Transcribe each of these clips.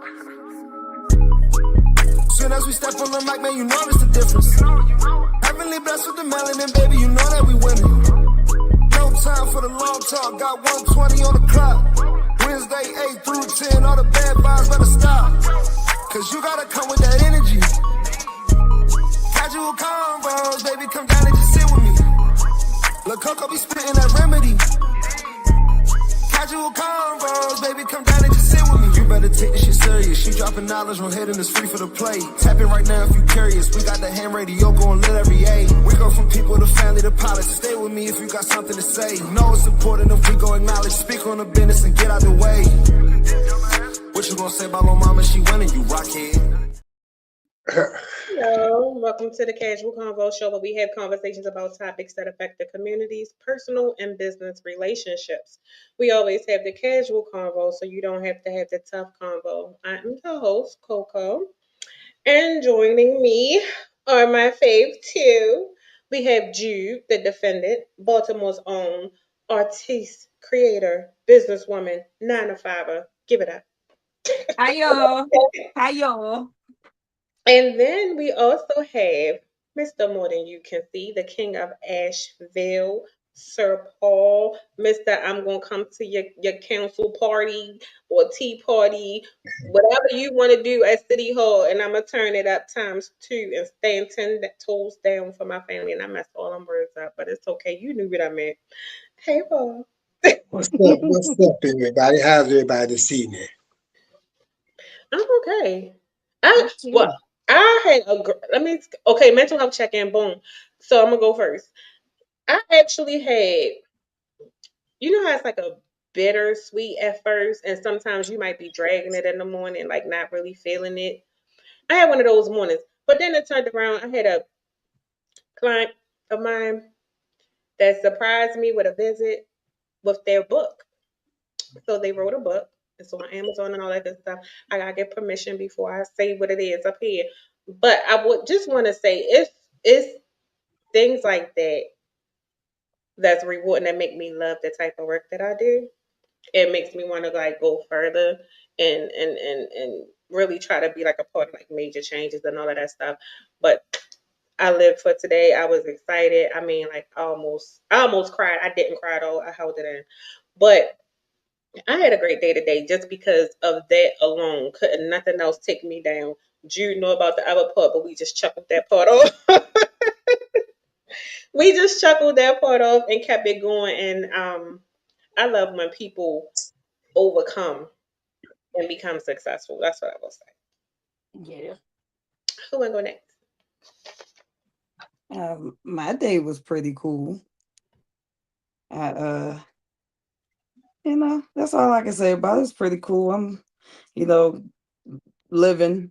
Soon as we step on the mic, man, you know it's the difference. Heavenly blessed with the melanin, baby, you know that we winning. No time for the long talk, got 120 on the clock. Wednesday, 8 through 10, all the bad vibes better stop. Cause you gotta come with that energy. Casual convos, baby, come down and just sit with me. Lil' Coco be spitting that remedy. Casual convos, baby, come down and just sit with me. You better take this shit serious. She dropping knowledge, roll head and it's free for the play. Tap it right now if you curious. We got the ham radio going lit every A. We go from people to family to pilots. Stay with me if you got something to say. Know it's important if we go acknowledge. Speak on the business and get out the way. What you gonna say about my mama? She winning, you rockhead. Hello, welcome to the Casual Convo Show, where we have conversations about topics that affect the community's personal and business relationships. We always have the casual convo, so you don't have to have the tough convo. I'm the host, Coco, and joining me are my fave two. We have Jude, the defendant, Baltimore's own artiste, creator, businesswoman, 9-to-5er. Give it up. Hi y'all. Hi y'all. And then we also have Mr. More Than You Can See, the king of Asheville, Sir Paul, Mr. I'm going to come to your council party or tea party, whatever you want to do at City Hall, and I'm going to turn it up times 2 and stand 10 toes down for my family. And I messed all them words up, but it's okay. You knew what I meant. Hey, Paul. What's up? What's up, everybody? How's everybody this evening? I'm okay. I had okay, mental health check-in, boom. So I'm gonna go first. I actually had, you know how it's like a bittersweet at first, and sometimes you might be dragging it in the morning, like not really feeling it. I had one of those mornings, but then it turned around. I had a client of mine that surprised me with a visit with their book. So they wrote a book. It's on Amazon and all that good stuff. I gotta get permission before I say what it is up here. But I would just want to say, it's things like that that's rewarding, that make me love the type of work that I do. It makes me want to like go further and really try to be like a part of like major changes and all of that stuff. But I lived for today. I was excited. I mean, like I almost cried. I didn't cry though. I held it in. But I had a great day today just because of that alone. Couldn't nothing else take me down. Jude know about the other part, but we just chuckled that part off. We just chuckled that part off and kept it going. And I love when people overcome and become successful. That's what I will say. Yeah. Who wanna go next? My day was pretty cool. I that's all I can say about it. It's pretty cool. I'm, living.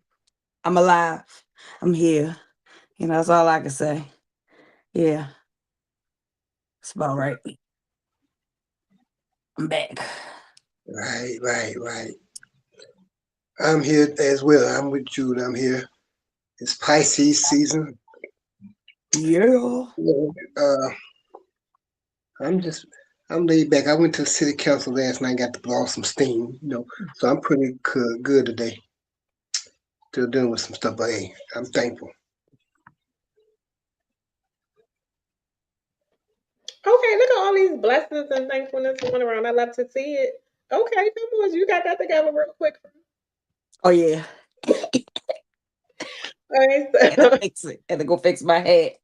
I'm alive. I'm here. That's all I can say. Yeah. It's about right. I'm back. Right. I'm here as well. I'm with Jude. I'm here. It's Pisces season. Yeah. I'm laid back. I went to the city council last night, got to blow off some steam, so I'm pretty good today. Still dealing with some stuff, but hey, I'm thankful. Okay, look at all these blessings and thankfulness going around. I love to see it. Okay, come on, you got that together real quick. Oh yeah. All right, Had to fix it. Had to go fix my head.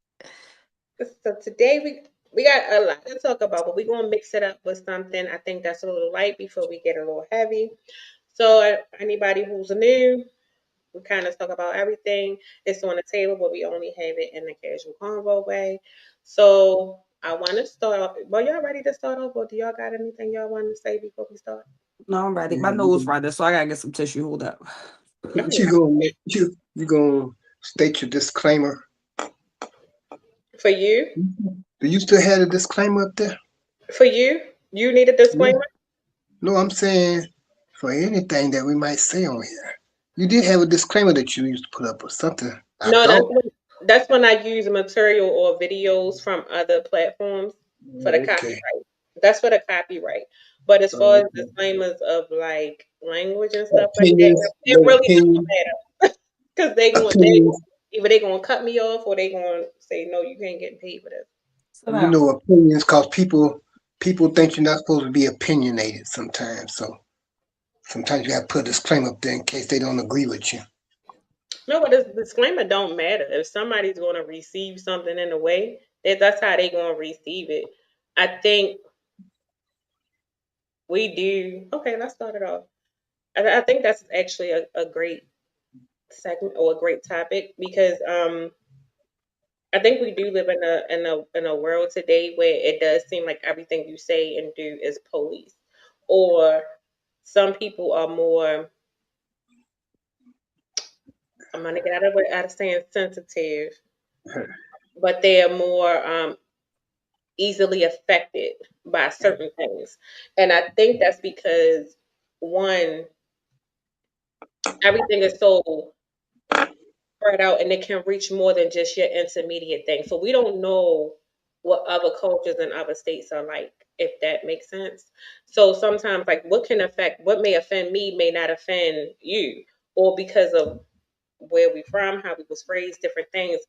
so today we got a lot to talk about, but we're gonna mix it up with something I think that's a little light before we get a little heavy. So anybody who's new, we kind of talk about everything. It's on the table, but we only have it in the casual convo way. So I want to start off. Well, y'all ready to start off, or do y'all got anything y'all want to say before we start? No, I'm ready. My nose running, so I gotta get some tissue. Hold up. You gonna state your disclaimer? For you? Do you still have a disclaimer up there? For you? You need a disclaimer? No, I'm saying for anything that we might say on here. You did have a disclaimer that you used to put up or something. That's when I use material or videos from other platforms for the copyright. That's for the copyright. But as far as disclaimers of like language and stuff like that. Opinions, It no really don't opinion, matter because opinions. either they gonna cut me off or they gonna say no, you can't get paid for this. So You now, know, opinions, cause people think you're not supposed to be opinionated sometimes. So sometimes you got to put a disclaimer up there in case they don't agree with you. No, but this disclaimer don't matter. If somebody's gonna receive something in a way, that's how they gonna receive it. I think we do. Okay, let's start it off. I think that's actually a great segment or a great topic because I think we do live in a world today where it does seem like everything you say and do is police, or some people are more. I'm gonna get out of saying sensitive, but they are more easily affected by certain things, and I think that's because one, everything is so spread out and it can reach more than just your intermediate thing. So we don't know what other cultures and other states are like, if that makes sense. So sometimes like what may offend me may not offend you. Or because of where we from, how we was raised, different things.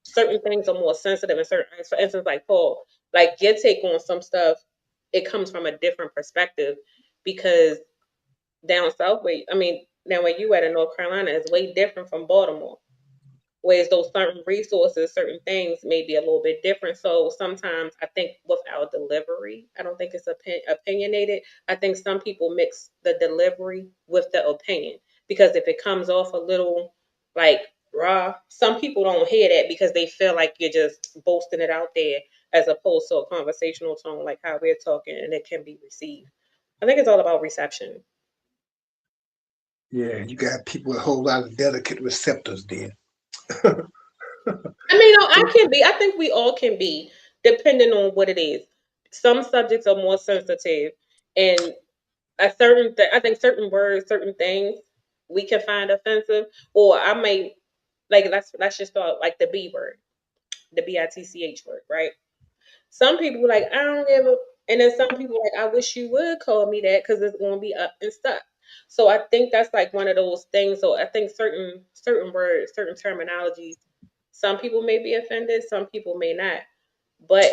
Certain things are more sensitive and certain, for instance, like Paul, like your take on some stuff, it comes from a different perspective because down south down where you at in North Carolina is way different from Baltimore. Whereas those certain resources, certain things may be a little bit different. So sometimes I think with our delivery, I don't think it's opinionated. I think some people mix the delivery with the opinion because if it comes off a little like raw, some people don't hear that because they feel like you're just boasting it out there as opposed to a conversational tone like how we're talking and it can be received. I think it's all about reception. Yeah, you got people with a whole lot of delicate receptors there. I mean, no, I can be. I think we all can be, depending on what it is. Some subjects are more sensitive, and I think certain words, certain things, we can find offensive, or I may like let's just start like the B word, the bitch word, right? Some people like I don't give a, and then some people like I wish you would call me that because it's going to be up and stuff. So I think that's like one of those things. So I think certain words, certain terminologies, some people may be offended, some people may not. But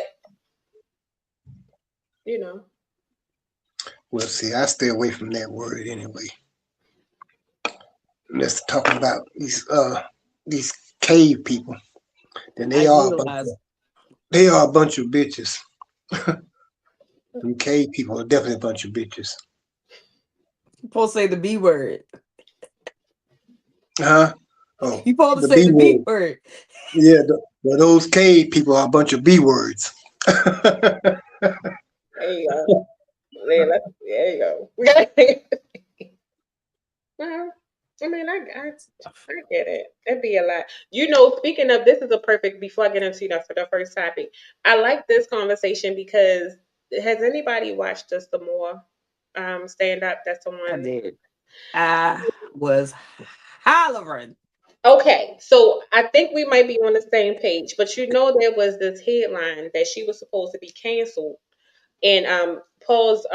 you know, Well, see, I stay away from that word anyway. Let's talk about these cave people. Then I utilize. they are a bunch of bitches. Them cave people are definitely a bunch of bitches. Supposed to say the B word. Huh? Oh, You supposed to the say B the B word. word. Yeah, well, those cave people are a bunch of B words. there you go. There you go. Well, I mean, I get it. It'd be a lot. You know, speaking of, this is a perfect, before I get into that for the first topic, I like this conversation because has anybody watched just the more stand up? That's the I one. did. I was hollering. Okay, so I think we might be on the same page, but you know, there was this headline that she was supposed to be canceled. And Paul's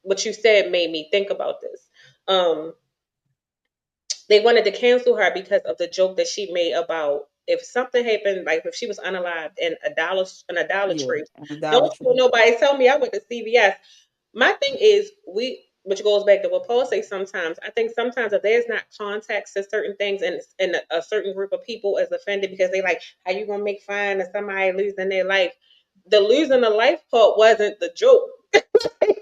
what you said made me think about this. Um, they wanted to cancel her because of the joke that she made about if something happened, like if she was unalived in a Dollar Yeah, Tree. and the Dollar Don't Tree. let nobody tell me I went to CVS. My thing is which goes back to what Paul says sometimes. I think sometimes if there's not context to certain things and a certain group of people is offended because they like how you gonna make fun of somebody losing their life. The losing the life part wasn't the joke.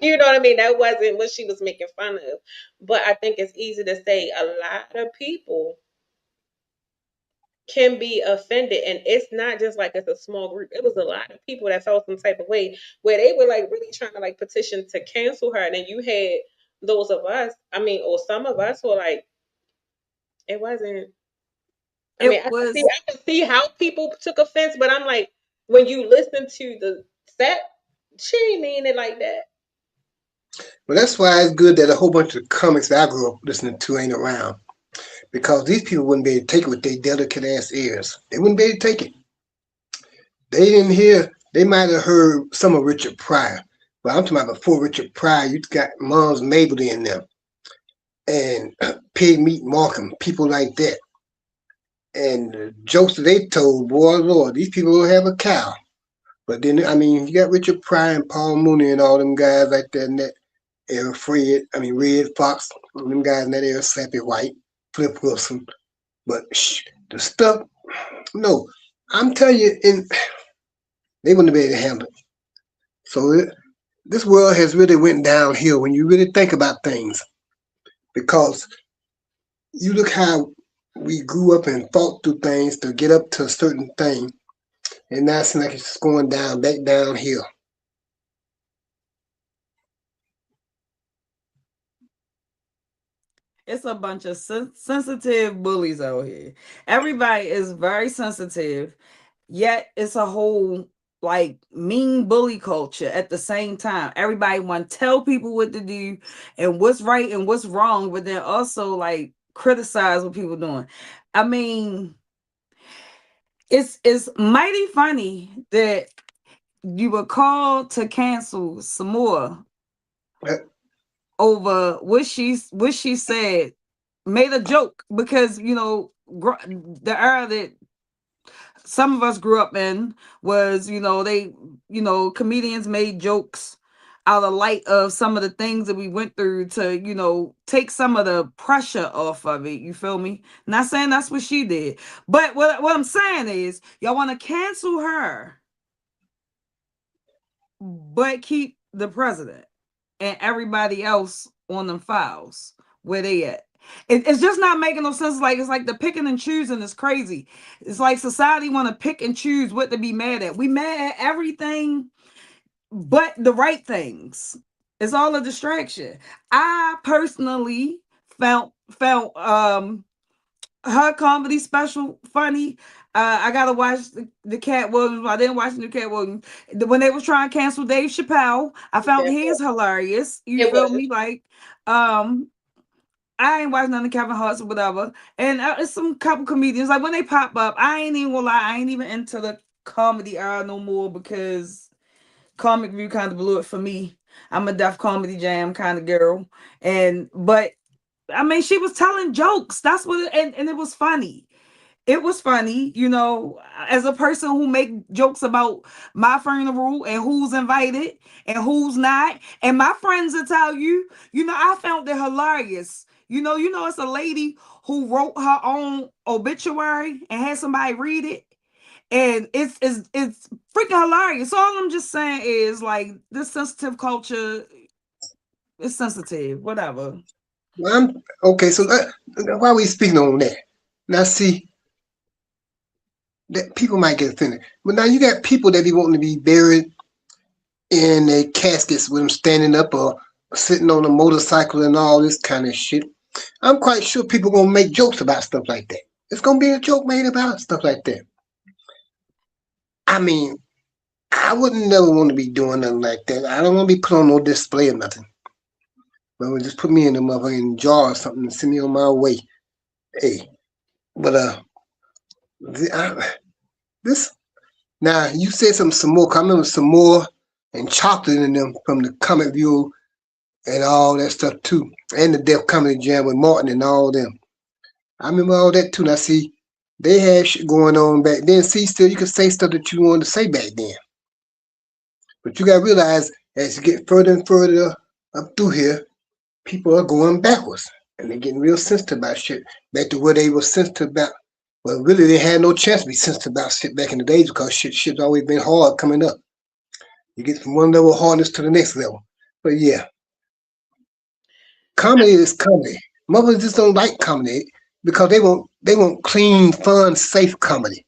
You know what I mean? That wasn't what she was making fun of. But I think it's easy to say a lot of people can be offended. And it's not just like it's a small group. It was a lot of people that felt some type of way where they were like really trying to like petition to cancel her. And then you had those of us, or some of us who were like, it wasn't. I mean, It was. I can see how people took offense, but I'm like, when you listen to the set, she ain't mean it like that. Well, that's why it's good that a whole bunch of comics that I grew up listening to ain't around. Because these people wouldn't be able to take it with their delicate ass ears. They wouldn't be able to take it. They didn't hear, they might have heard some of Richard Pryor. But I'm talking about before Richard Pryor, you got Mom's Mabel in them. and Pig Meat Markham, people like that. And the jokes that they told, boy, Lord, these people will have a cow. But then, I mean, you got Richard Pryor and Paul Mooney and all them guys like that in that era. Red Fox, them guys in that era, Slappy White, Flip Wilson. But the stuff, no, I'm telling you, they wouldn't have been able to handle it. So this world has really went downhill when you really think about things. Because you look how we grew up and fought through things to get up to a certain thing, and now it seems like it's just going back downhill. It's a bunch of sensitive bullies out here. Everybody is very sensitive, yet it's a whole like mean bully culture at the same time. Everybody want to tell people what to do and what's right and what's wrong, but then also like criticize what people doing. I mean, it's mighty funny that you were called to cancel some more over what she said, made a joke because the era that some of us grew up in was comedians made jokes out of light of some of the things that we went through to take some of the pressure off of it. You feel me? Not saying that's what she did, but what I'm saying is y'all want to cancel her but keep the president and everybody else on them files where they at. It's just not making no sense. It's like the picking and choosing is crazy. It's like society want to pick and choose what to be mad at. We mad at everything but the right things. It's all a distraction. I personally found her comedy special funny. I gotta watch the Cat Williams. I didn't watch the Cat Williams when they was trying to cancel Dave Chappelle. I found his hilarious. You It feel was. me? Like, I ain't watching none of Kevin Hart's or whatever. And it's some couple comedians like when they pop up. I ain't even gonna lie. I ain't even into the comedy era no more because Comic View kind of blew it for me. I'm a Def Comedy Jam kind of girl, but I mean, she was telling jokes. That's what, and it was funny. It was funny, as a person who make jokes about my funeral and who's invited and who's not. And my friends will tell you, I found it hilarious. It's a lady who wrote her own obituary and had somebody read it. And it's freaking hilarious. So all I'm just saying is like this sensitive culture is sensitive, whatever. Well, okay, so why are we speaking on that? Now, see, that people might get offended. But now you got people that be wanting to be buried in their caskets with them standing up or sitting on a motorcycle and all this kind of shit. I'm quite sure people gonna make jokes about stuff like that. It's gonna be a joke made about stuff like that. I mean, I wouldn't never want to be doing nothing like that. I don't want to be put on no display or nothing. But just put me in a motherfucking jar or something and send me on my way. Hey, but this now you said some more. I remember some more and chocolate in them from the Comic View and all that stuff too, and the Def Comedy Jam with Martin and all them. I remember all that too. Now see, they had shit going on back then. See, still you could say stuff that you wanted to say back then, but you gotta realize as you get further and further up through here, people are going backwards and they're getting real sensitive about shit. Back to where they were sensitive about. Well, really, they had no chance to be sensitive about shit back in the days because shit's always been hard coming up. You get from one level of hardness to the next level. But yeah, comedy is comedy. Mothers just don't like comedy because they want clean, fun, safe comedy.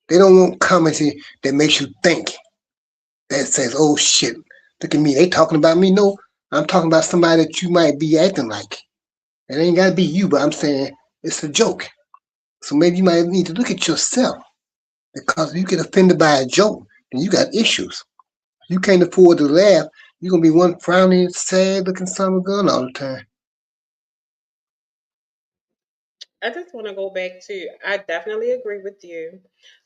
They don't want comedy that makes you think. That says, "Oh shit, look at me. They talking about me." No, I'm talking about somebody that you might be acting like. It ain't gotta be you, but I'm saying it's a joke. So maybe you might need to look at yourself because if you get offended by a joke, then you got issues. You can't afford to laugh. You're gonna be one frowning, sad looking son of a gun all the time. I just want to go back to. I definitely agree with you,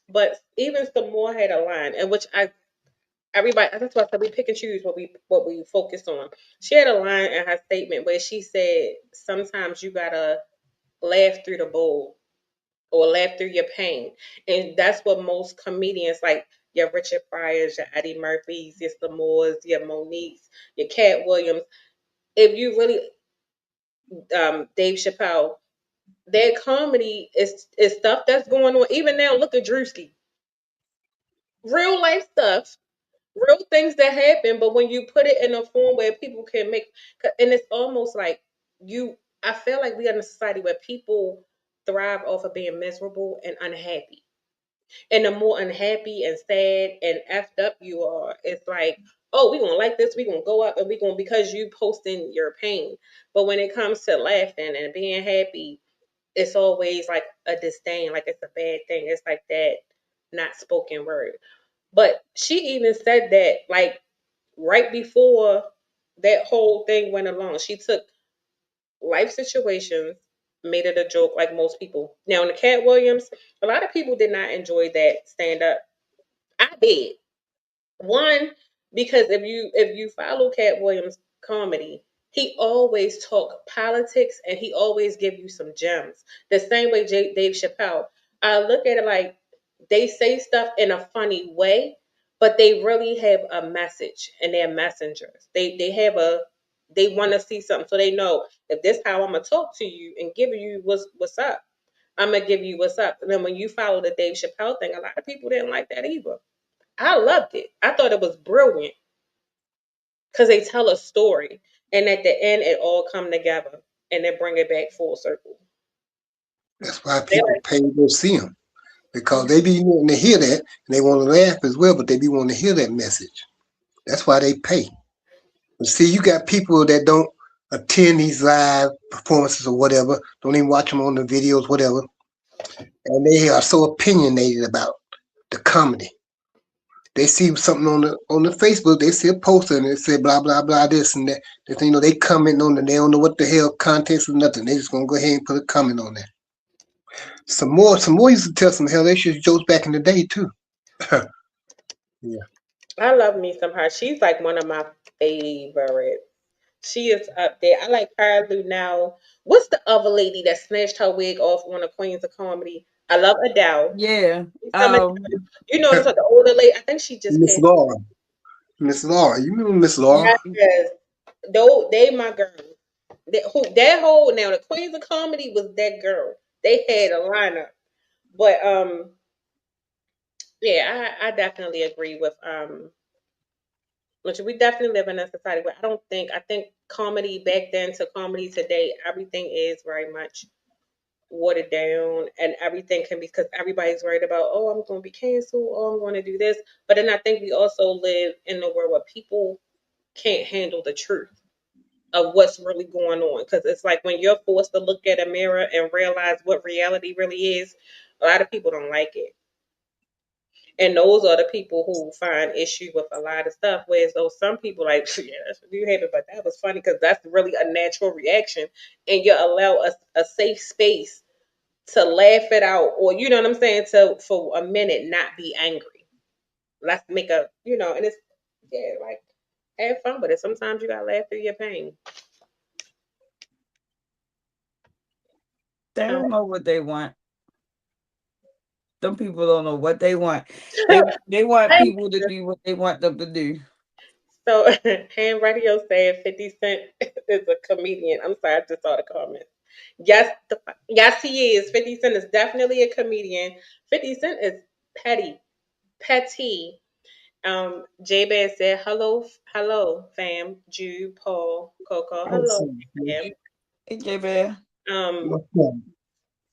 but even some more had a line, and which everybody. That's why I said we pick and choose what we focus on. She had a line in her statement where she said, "Sometimes you gotta laugh through the bull or laugh through your pain," and that's what most comedians like. Your Richard Pryors, your Eddie Murphys, your Moores, your Moniques, your Cat Williams. If you really, Dave Chappelle, their comedy is stuff that's going on. Even now, look at Drewski, real life stuff, real things that happen. But when you put it in a form where people can make, and it's almost like you. I feel like we are in a society where people thrive off of being miserable and unhappy. And the more unhappy and sad and effed up you are, it's like, oh, we gonna like this, we gonna go up and we gonna because you posting your pain. But when it comes to laughing and being happy, it's always like a disdain, like it's a bad thing. It's like that not spoken word. But she even said that like right before that whole thing went along. She took life situations, made it a joke like most people. Now in the Cat Williams, a lot of people did not enjoy that stand up. I did. One, because if you follow Cat Williams comedy, he always talk politics and he always give you some gems. The same way Dave Chappelle. I look at it like they say stuff in a funny way, but they really have a message and they're messengers. They want to see something so they know if this how I'm gonna talk to you and give you what's up. I'm gonna give you what's up. And then when you follow the Dave Chappelle thing, a lot of people didn't like that either. I loved it. I thought it was brilliant because they tell a story, and at the end, it all come together, and then bring it back full circle. That's why They people pay to go see them because like, they be wanting to hear that and they want to laugh as well, but they be wanting to hear that message. That's why they pay. But see, you got people that don't attend these live performances or whatever, don't even watch them on the videos, whatever, and they are so opinionated about the comedy. They see something on the Facebook, they see a poster and they say blah blah blah this and that. They comment on it. They don't know what the hell context or nothing. They just gonna go ahead and put a comment on that. Some more used to tell some hellacious jokes back in the day too. Yeah. I love me some her. She's like one of my favorites. She is up there. I like Carlu now. What's the other lady that snatched her wig off on the Queens of Comedy? I love Adele. Yeah. Some of you know the older lady. I think she just Miss passed. Laura. Miss Laura. You remember Miss Laura? Yes, though they my girl. That whole now the Queens of Comedy was that girl. They had a lineup, but yeah, I definitely agree with which we definitely live in a society where I think comedy back then to comedy today, everything is very much watered down and everything can be because everybody's worried about, oh, I'm going to be canceled, oh, I'm going to do this. But then I think we also live in a world where people can't handle the truth of what's really going on. Because it's like when you're forced to look at a mirror and realize what reality really is, a lot of people don't like it. And those are the people who find issue with a lot of stuff. Whereas though some people like, yeah, that's what you hated, but that was funny because that's really a natural reaction, and you allow us a safe space to laugh it out, or you know what I'm saying, to for a minute not be angry. Let's make a and it's like have fun with it. Sometimes you gotta laugh through your pain. They Um, don't know what they want. Some people don't know what they want. They want people to do what they want them to do. so Ham Radio said 50 Cent is a comedian. I'm sorry, I just saw the comment. Yes, he is. 50 Cent is definitely a comedian. 50 Cent is petty. J Bad said, hello, fam. Jew, Paul, Coco, hello, fam. Hey, J Bear. Um,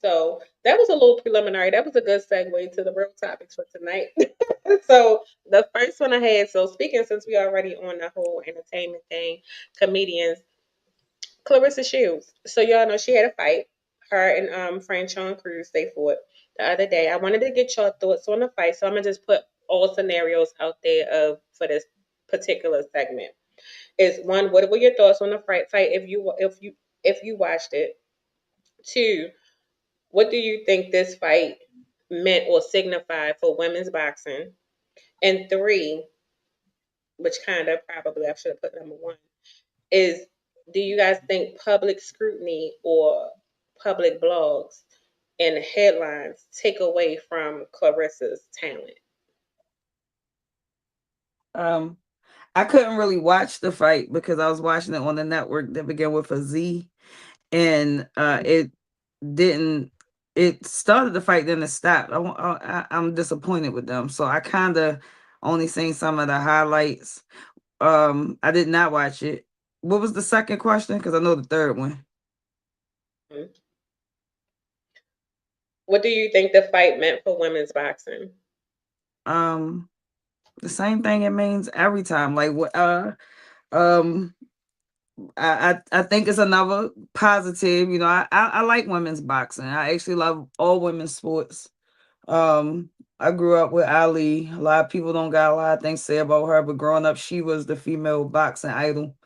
so that was a little preliminary. That was a good segue to the real topics for tonight. So the first one I had, so speaking since we already on the whole entertainment thing, comedians, Clarissa Shields. So y'all know she had a fight. Her and Franchon Cruz they fought the other day. I wanted to get your thoughts on the fight, so I'm gonna just put all scenarios out there of for this particular segment. Is one, what were your thoughts on the fight if you watched it? Two, what do you think this fight meant or signified for women's boxing? And three, which kind of probably I should have put number one, is do you guys think public scrutiny or public blogs and headlines take away from Clarissa's talent? Um, I couldn't really watch the fight because I was watching it on the network that began with a Z, and it didn't. It started the fight, then it stopped. I'm disappointed with them, so I kind of only seen some of the highlights. I did not watch it. What was the second question? Because I know the third one. Mhm. What do you think the fight meant for women's boxing? Um, the same thing it means every time. Like what? Um, I think it's another positive. You know, I like women's boxing. I actually love all women's sports. Um, I grew up with Ali. A lot of people don't got a lot of things to say about her, but growing up, she was the female boxing idol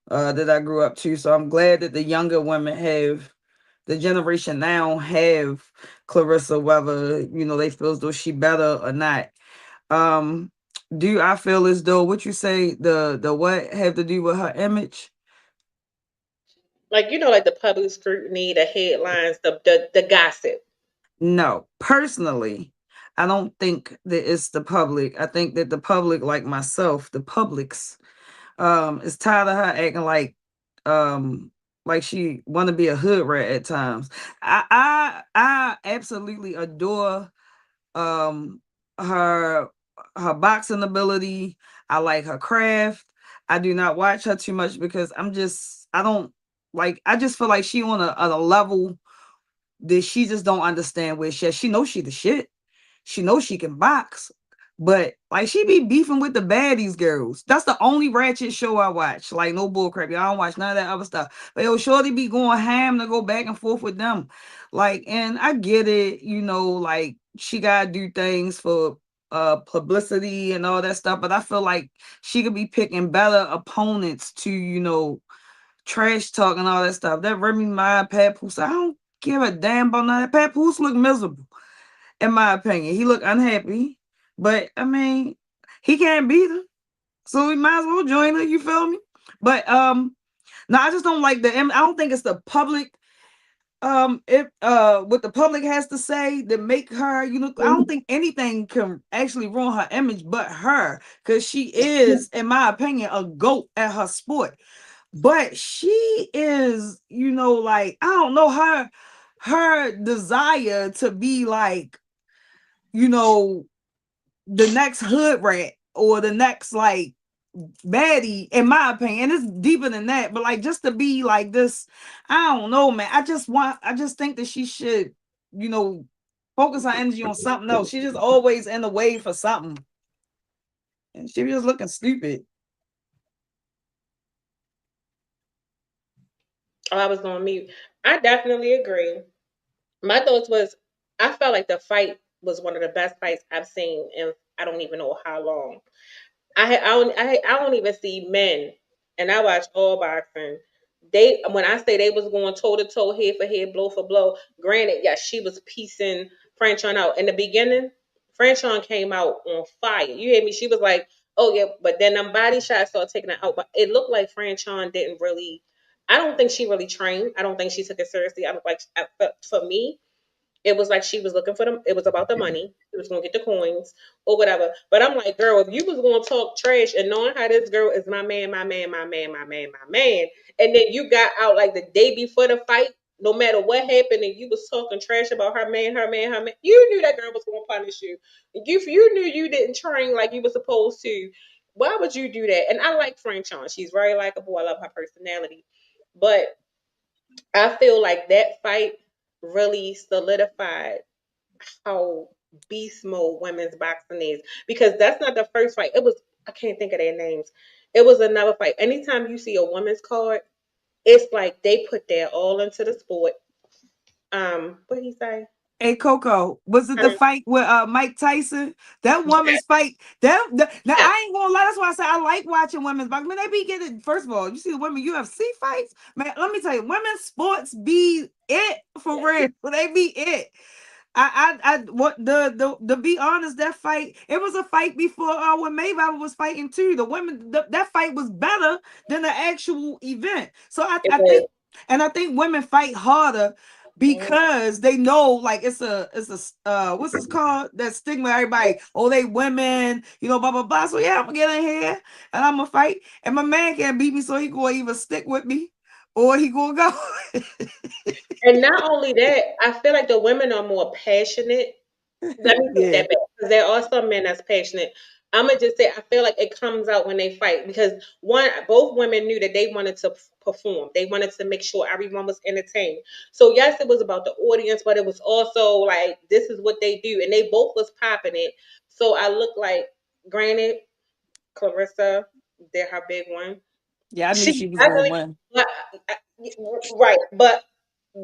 that I grew up to. So I'm glad that the younger women have the generation now have Clarissa, whether you know they feel as though she better or not. Um, do I feel as though what you say the what have to do with her image? Like like the public scrutiny, the headlines, the gossip. No, personally, I don't think that it's the public. I think that the public, like myself, the publics, is tired of her acting like she want to be a hood rat at times. I absolutely adore um her her boxing ability. I like her craft. I do not watch her too much because I don't like I just feel like she on a level that she just don't understand where she knows she the shit. She knows she can box, but like she be beefing with the baddies girls. That's the only ratchet show I watch. Like no bull crap. I don't watch none of that other stuff. But yo, Shorty be going ham to go back and forth with them. Like, and I get it, like she gotta do things for publicity and all that stuff. But I feel like she could be picking better opponents to, trash talk and all that stuff. That Remy Ma, Papoose, I don't give a damn about none of that. Papoose look miserable, in my opinion. He look unhappy, but I mean, he can't beat her, so we might as well join her. You feel me? But no, I just don't like the. I don't think it's the public. If what the public has to say that make her, I don't think anything can actually ruin her image, but her, because she is, in my opinion, a goat at her sport. But she is, like I don't know her desire to be like, you know, the next hood rat or the next like baddie, in my opinion. It's deeper than that, but like just to be like this, I don't know, man. I just think that she should, you know, focus her energy on something else. She's just always in the way for something. And she was just looking stupid. Oh, I was on mute. I definitely agree. My thoughts was I felt like the fight was one of the best fights I've seen in I don't even know how long. I don't even see men, and I watch all boxing. They when I say they was going toe to toe, head for head, blow for blow. Granted, yes, she was piecing Franchon out in the beginning. Franchon came out on fire. You hear me? She was like, "Oh yeah," but then them body shots started taking her out. But it looked like Franchon didn't really. I don't think she really trained. I don't think she took it seriously. I don't like for me. It was like she was looking for them. It was about the money. She was gonna get the coins or whatever. But I'm like, girl, if you was gonna talk trash and knowing how this girl is my man, my man, my man, my man, my man, and then you got out like the day before the fight, no matter what happened, and you was talking trash about her man, her man, her man, you knew that girl was gonna punish you. You knew you didn't train like you were supposed to. Why would you do that? And I like Franchon. She's very likable. I love her personality. But I feel like that fight really solidified how beast mode women's boxing is because that's not the first fight. It was I can't think of their names. It was another fight. Anytime you see a women's card, it's like they put their all into the sport. What did he say? Hey Coco, was it the Um, fight with Mike Tyson? That woman's fight. Now yeah, I ain't gonna lie. That's why I say I like watching women's boxing. I mean, they be getting. First of all, you see the women UFC fights, man. Let me tell you, women's sports be it for yeah. real. They be it. what the be honest, that fight, it was a fight before when Mayweather was fighting too. The women, that fight was better than the actual event. So It I was. think, and I think women fight harder because they know, like, it's a what's this called, that stigma, everybody, oh, they women, blah blah blah. So yeah, I'm gonna get in here and I'm gonna fight, and my man can't beat me, so he gonna either stick with me or he gonna go. And not only that, I feel like the women are more passionate. Let me take Yeah. that back because there are some men that's passionate. I'm gonna just say I feel like it comes out when they fight because both women knew that they wanted to perform. They wanted to make sure everyone was entertained. So yes, it was about the audience, but it was also like this is what they do, and they both was popping it. So I look like, granted, Clarissa did her big one. Yeah, I knew She she was gonna definitely, win. but- right, but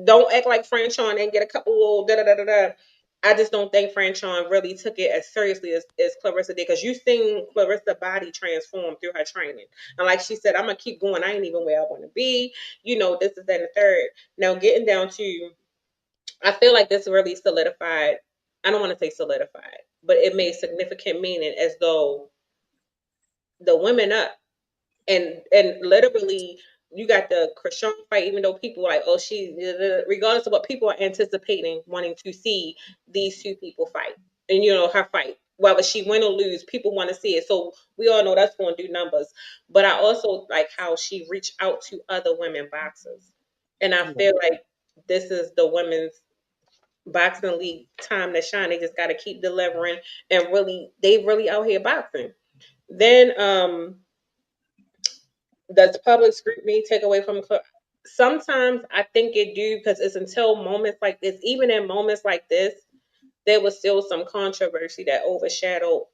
don't act like Franchon and get a couple little da da da da da. I just don't think Franchon really took it as seriously as Clarissa did because you seen Clarissa body transform through her training. And like she said, I'm gonna keep going. I ain't even where I want to be. This is that and the third. Now getting down to, I feel like this really solidified. I don't want to say solidified, but it made significant meaning as though the women up and literally you got the Christian fight, even though people are like, oh, regardless of what people are anticipating, wanting to see these two people fight, and her fight, whether she win or lose, people want to see it. So we all know that's going to do numbers. But I also like how she reached out to other women boxers, and I Yeah. feel like this is the women's boxing league time to shine. They just got to keep delivering, and they really out here boxing. Then does public scrutiny take away from sometimes I think it do because it's until moments like this, even in moments like this, there was still some controversy that overshadowed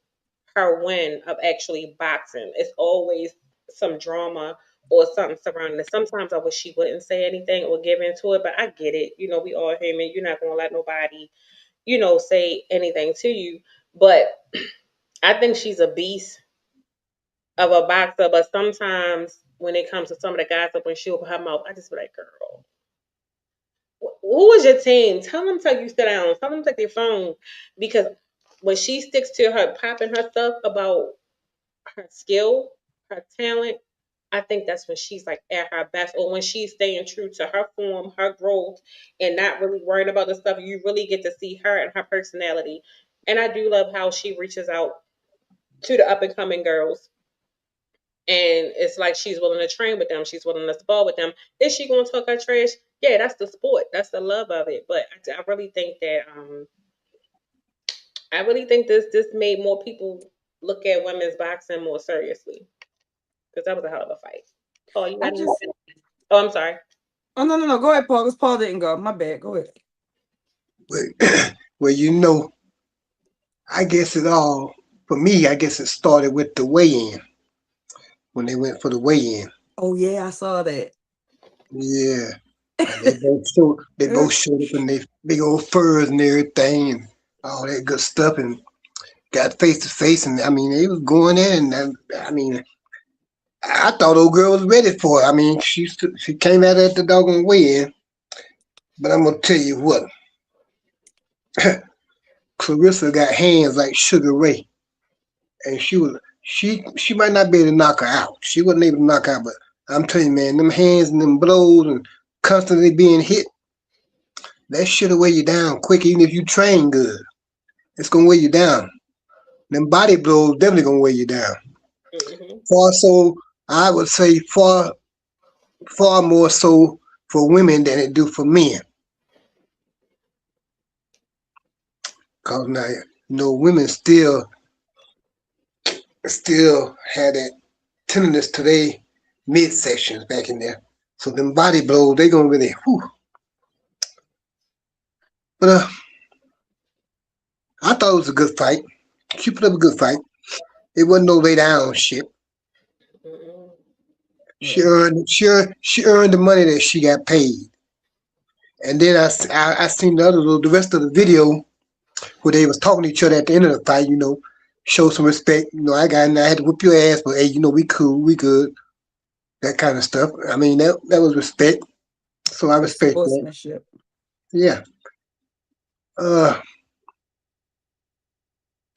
her win of actually boxing. It's always some drama or something surrounding it. Sometimes I wish she wouldn't say anything or give into it, but I get it. We all human. You're not gonna let nobody, say anything to you. But I think she's a beast of a boxer, but sometimes when it comes to some of the guys up when she open her mouth, I just be like, girl, who is your team? Tell them to you sit down. Tell them to take their phone. Because when she sticks to her popping her stuff about her skill, her talent, I think that's when she's like at her best, or when she's staying true to her form, her growth, and not really worrying about the stuff. You really get to see her and her personality. And I do love how she reaches out to the up and coming girls, and it's like she's willing to train with them. She's willing to spar with them. Is she going to talk her trash? Yeah, that's the sport. That's the love of it. But I really think that I really think this made more people look at women's boxing more seriously because that was a hell of a fight. Paul, you I got any? just Oh, I'm sorry. Oh, no. Go ahead, Paul, because Paul didn't go. My bad. Go ahead. Well, I guess for me, I guess it started with the weigh-in when they went for the weigh-in. Oh yeah, I saw that. Yeah. And they both showed up in their big old furs and everything and all that good stuff and got face to face and I mean they was going in and I mean I thought old girl was ready for it. I mean she came out at the doggone weigh-in, but I'm gonna tell you what, Clarissa got hands like Sugar Ray, and she might not be able to knock her out. She wasn't able to knock her out, but I'm telling you, man, them hands and them blows and constantly being hit, that shit'll weigh you down quick, even if you train good. It's gonna weigh you down. Them body blows definitely gonna weigh you down. Hmm. Far so, I would say far more so for women than it do for men. Cause now, women still had that tenderness to their midsections back in there. So them body blows, they gonna really, whew. But I thought it was a good fight. She put up a good fight. It wasn't no lay down shit. Hmm. She Yeah. earned the money that she got paid. And then I seen the rest of the video where they was talking to each other at the end of the fight. Show some respect. I had to whip your ass, but hey, we cool, we good. That kind of stuff. I mean, that was respect. So I It's respect that. sportsmanship. Yeah. Uh,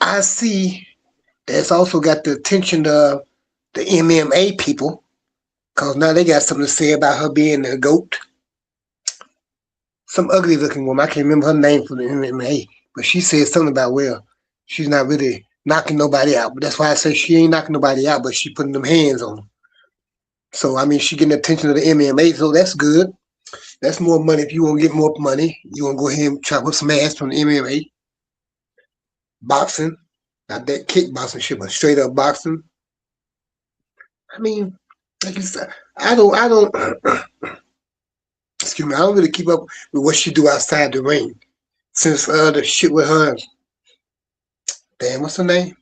I see that's also got the attention of the MMA people because now they got something to say about her being a goat. Some ugly looking woman. I can't remember her name from the MMA, but she said something about, well, she's not really knocking nobody out. But that's why I say she ain't knocking nobody out, but she putting them hands on them. So I mean, she getting the attention of the MMA, so that's good. That's more money. If you want to get more money, you want to go ahead and try to put some ass from the MMA. Boxing, not that kickboxing shit, but straight up boxing. I mean, like you said, I don't, excuse me, I don't really keep up with what she do outside the ring. Since the shit with her, damn, what's her name?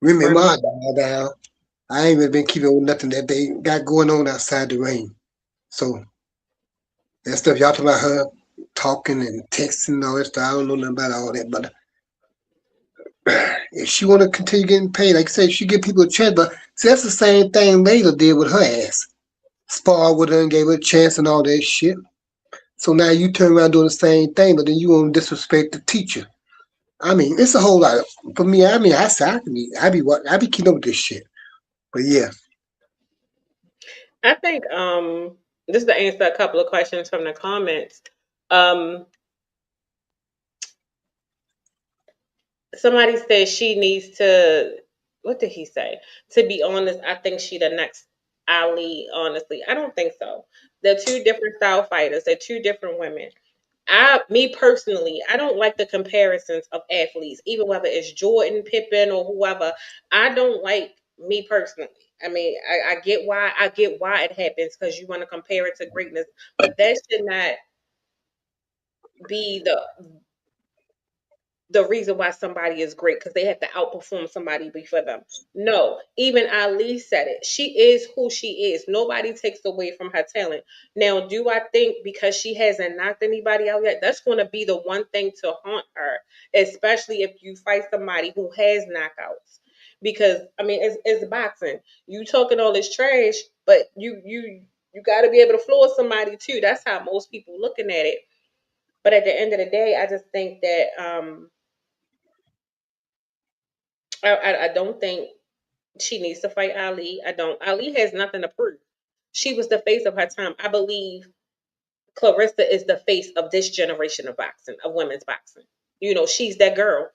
Remy Remy. Ma died down. I ain't really been keeping with nothing that they got going on outside the ring. So that stuff y'all talking about her talking and texting and all that stuff. I don't know nothing about all that, but if she want to continue getting paid, like I said, she give people a chance. But see, that's the same thing Layla did with her ass. Sparred with her and gave her a chance and all that shit. So now you turn around doing the same thing, but then you want to disrespect the teacher. I mean, it's a whole lot of, for me. I mean, I say I be keeping up with this shit. But yeah, I think just to answer a couple of questions from the comments. Um Somebody said she needs to, what did he say? To be honest, I think she the next Ali, honestly. I don't think so. They're two different style fighters. They're two different women. Me personally, I don't like the comparisons of athletes, even whether it's Jordan, Pippen, or whoever. I don't like, me personally. I mean, I get why it happens because you want to compare it to greatness, but that should not be the reason why somebody is great because they have to outperform somebody before them. No, even Ali said it. She is who she is. Nobody takes away from her talent. Now, do I think because she hasn't knocked anybody out yet, that's going to be the one thing to haunt her, especially if you fight somebody who has knockouts. Because I mean, it's boxing. You talking all this trash, but you got to be able to floor somebody too. That's how most people looking at it. But at the end of the day, I just think that I don't think she needs to fight Ali. I don't. Ali has nothing to prove. She was the face of her time. I believe Clarissa is the face of this generation of boxing, of women's boxing. You know, she's that girl.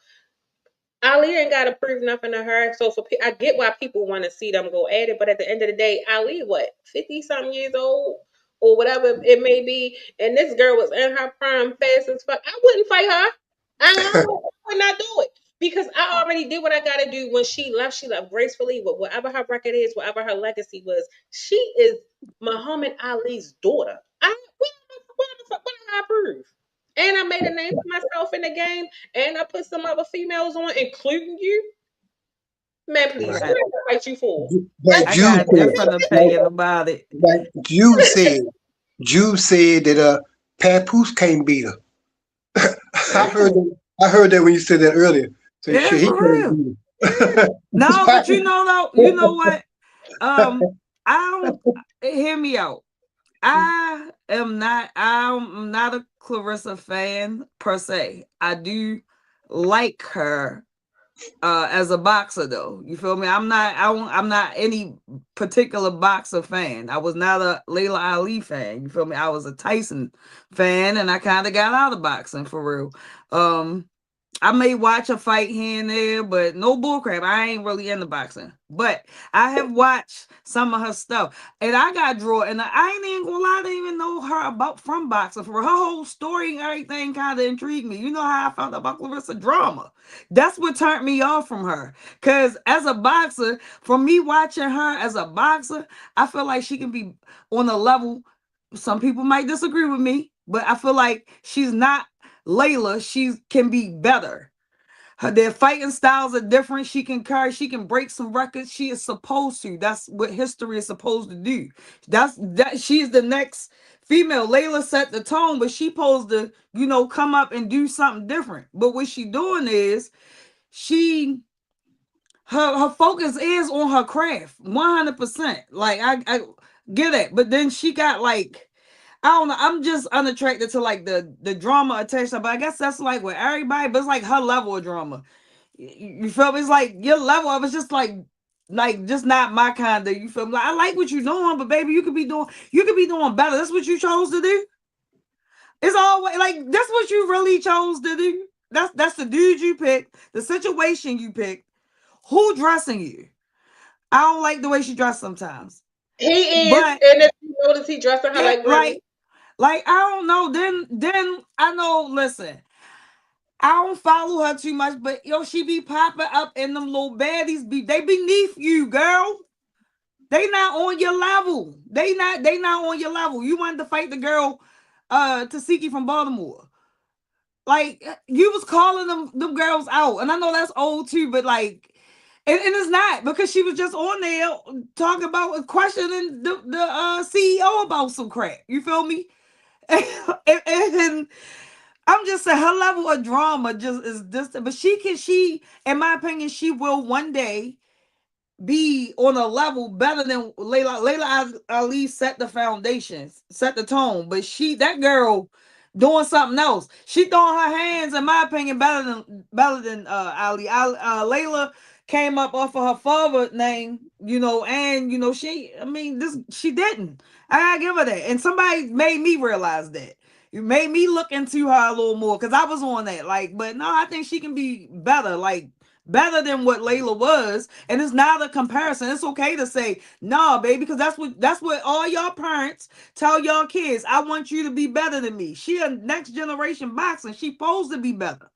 Ali ain't got to prove nothing to her. So I get why people want to see them go at it, but at the end of the day, Ali, what, 50 something years old or whatever it may be, and this girl was in her prime, fast as fuck. I wouldn't fight her. I would not do it because I already did what I got to do when she left. She left gracefully with whatever her record is, whatever her legacy was. She is Muhammad Ali's daughter. What did I prove? And I made a name for myself in the game, and I put some other females on, including you. Man, please, right. who did I fight you for? I Like I Jude got a said, different like, opinion about it. like Jude said that Papoose can't beat her. I heard mm, that, I heard that when you said that earlier. So Yeah, shit, he for can't real. beat her. That's No, why. but you know though, you know what? I don't hear me out. I'm not a Clarissa fan per se. I do like her as a boxer though. You feel me? I'm not any particular boxer fan. I was not a Layla Ali fan. You feel me? I was a Tyson fan and I kind of got out of boxing for real. I may watch a fight here and there, but no bullcrap. I ain't really into boxing. But I have watched some of her stuff. And I got drawn, and I ain't even gonna lie, I didn't even know her about from boxing. For her whole story and everything kind of intrigued me. You know how I found out about Clarissa drama. That's what turned me off from her. Cause as a boxer, from me watching her as a boxer, I feel like she can be on a level. Some people might disagree with me, but I feel like she's not Layla, she can be better. Their fighting styles are different. She can carry, she can break some records. She is supposed to. That's what history is supposed to do. That she's the next female. Layla set the tone, but she supposed to, come up and do something different. But what she doing is she her focus is on her craft 100%. Like I get it, but then she got like don't know. I'm just unattracted to like the drama attached. But I guess that's like with everybody. But it's like her level of drama. You feel me? It's like your level of it's just like just not my kind of. You feel me? Like I like what you're doing, but baby, you could be doing better. That's what you chose to do. It's always like that's what you really chose to do. That's the dude you picked, the situation you picked. Who dressing you? I don't like the way she dressed sometimes. He is, But and if you notice, he dressing her yeah, like Remy. like I don't know. Then I know. Listen, I don't follow her too much, but yo, she be popping up in them little baddies. They beneath you, girl. They not on your level. They not on your level. You wanted to fight the girl, Tasiki from Baltimore. Like you was calling them girls out, and I know that's old too, but like, and it's not because she was just on there talking about questioning the CEO about some crap. You feel me? And I'm just saying her level of drama just is distant, but she in my opinion she will one day be on a level better than Layla. Ali set the foundations, set the tone, but that girl doing something else. She throwing her hands, in my opinion, better than Ali. Layla came up off of her father name, and I mean, she didn't. I gotta give her that, and somebody made me realize that. You made me look into her a little more because I was on that. Like, but no, I think she can be better. Like better than what Layla was, and it's not a comparison. It's okay to say, "Nah, baby," because that's what all y'all parents tell y'all kids. I want you to be better than me. She a next generation boxing. She supposed to be better.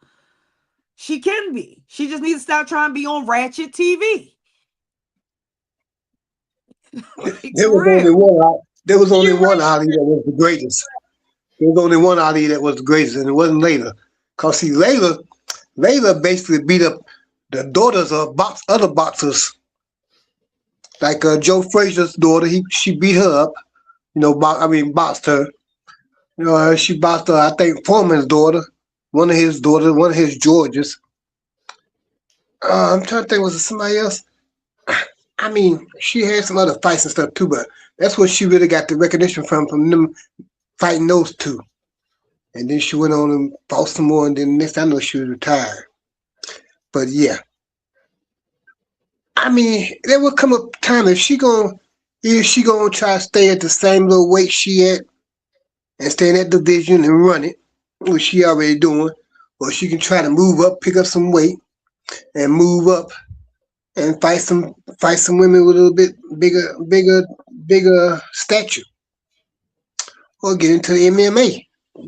She can be. She just needs to stop trying to be on ratchet TV. Like There for was only real. one. There was only You one right. Ali that was the greatest. There was only one Ali that was the greatest, and it wasn't Layla. Cause see, Layla basically beat up the daughters of other boxers, like Joe Frazier's daughter. She beat her up. Boxed her. She boxed I think Foreman's daughter, one of his Georges. I'm trying to think, was it somebody else? I mean, she had some other fights and stuff too, but that's what she really got the recognition from them fighting those two. And then she went on and fought some more, and then next I know she was retired. But yeah, I mean, there will come a time if she gonna try to stay at the same little weight she at and stay in that division and run it, which she already doing, or she can try to move up, pick up some weight, and move up and fight some women with a little bit bigger stature, or get into the MMA.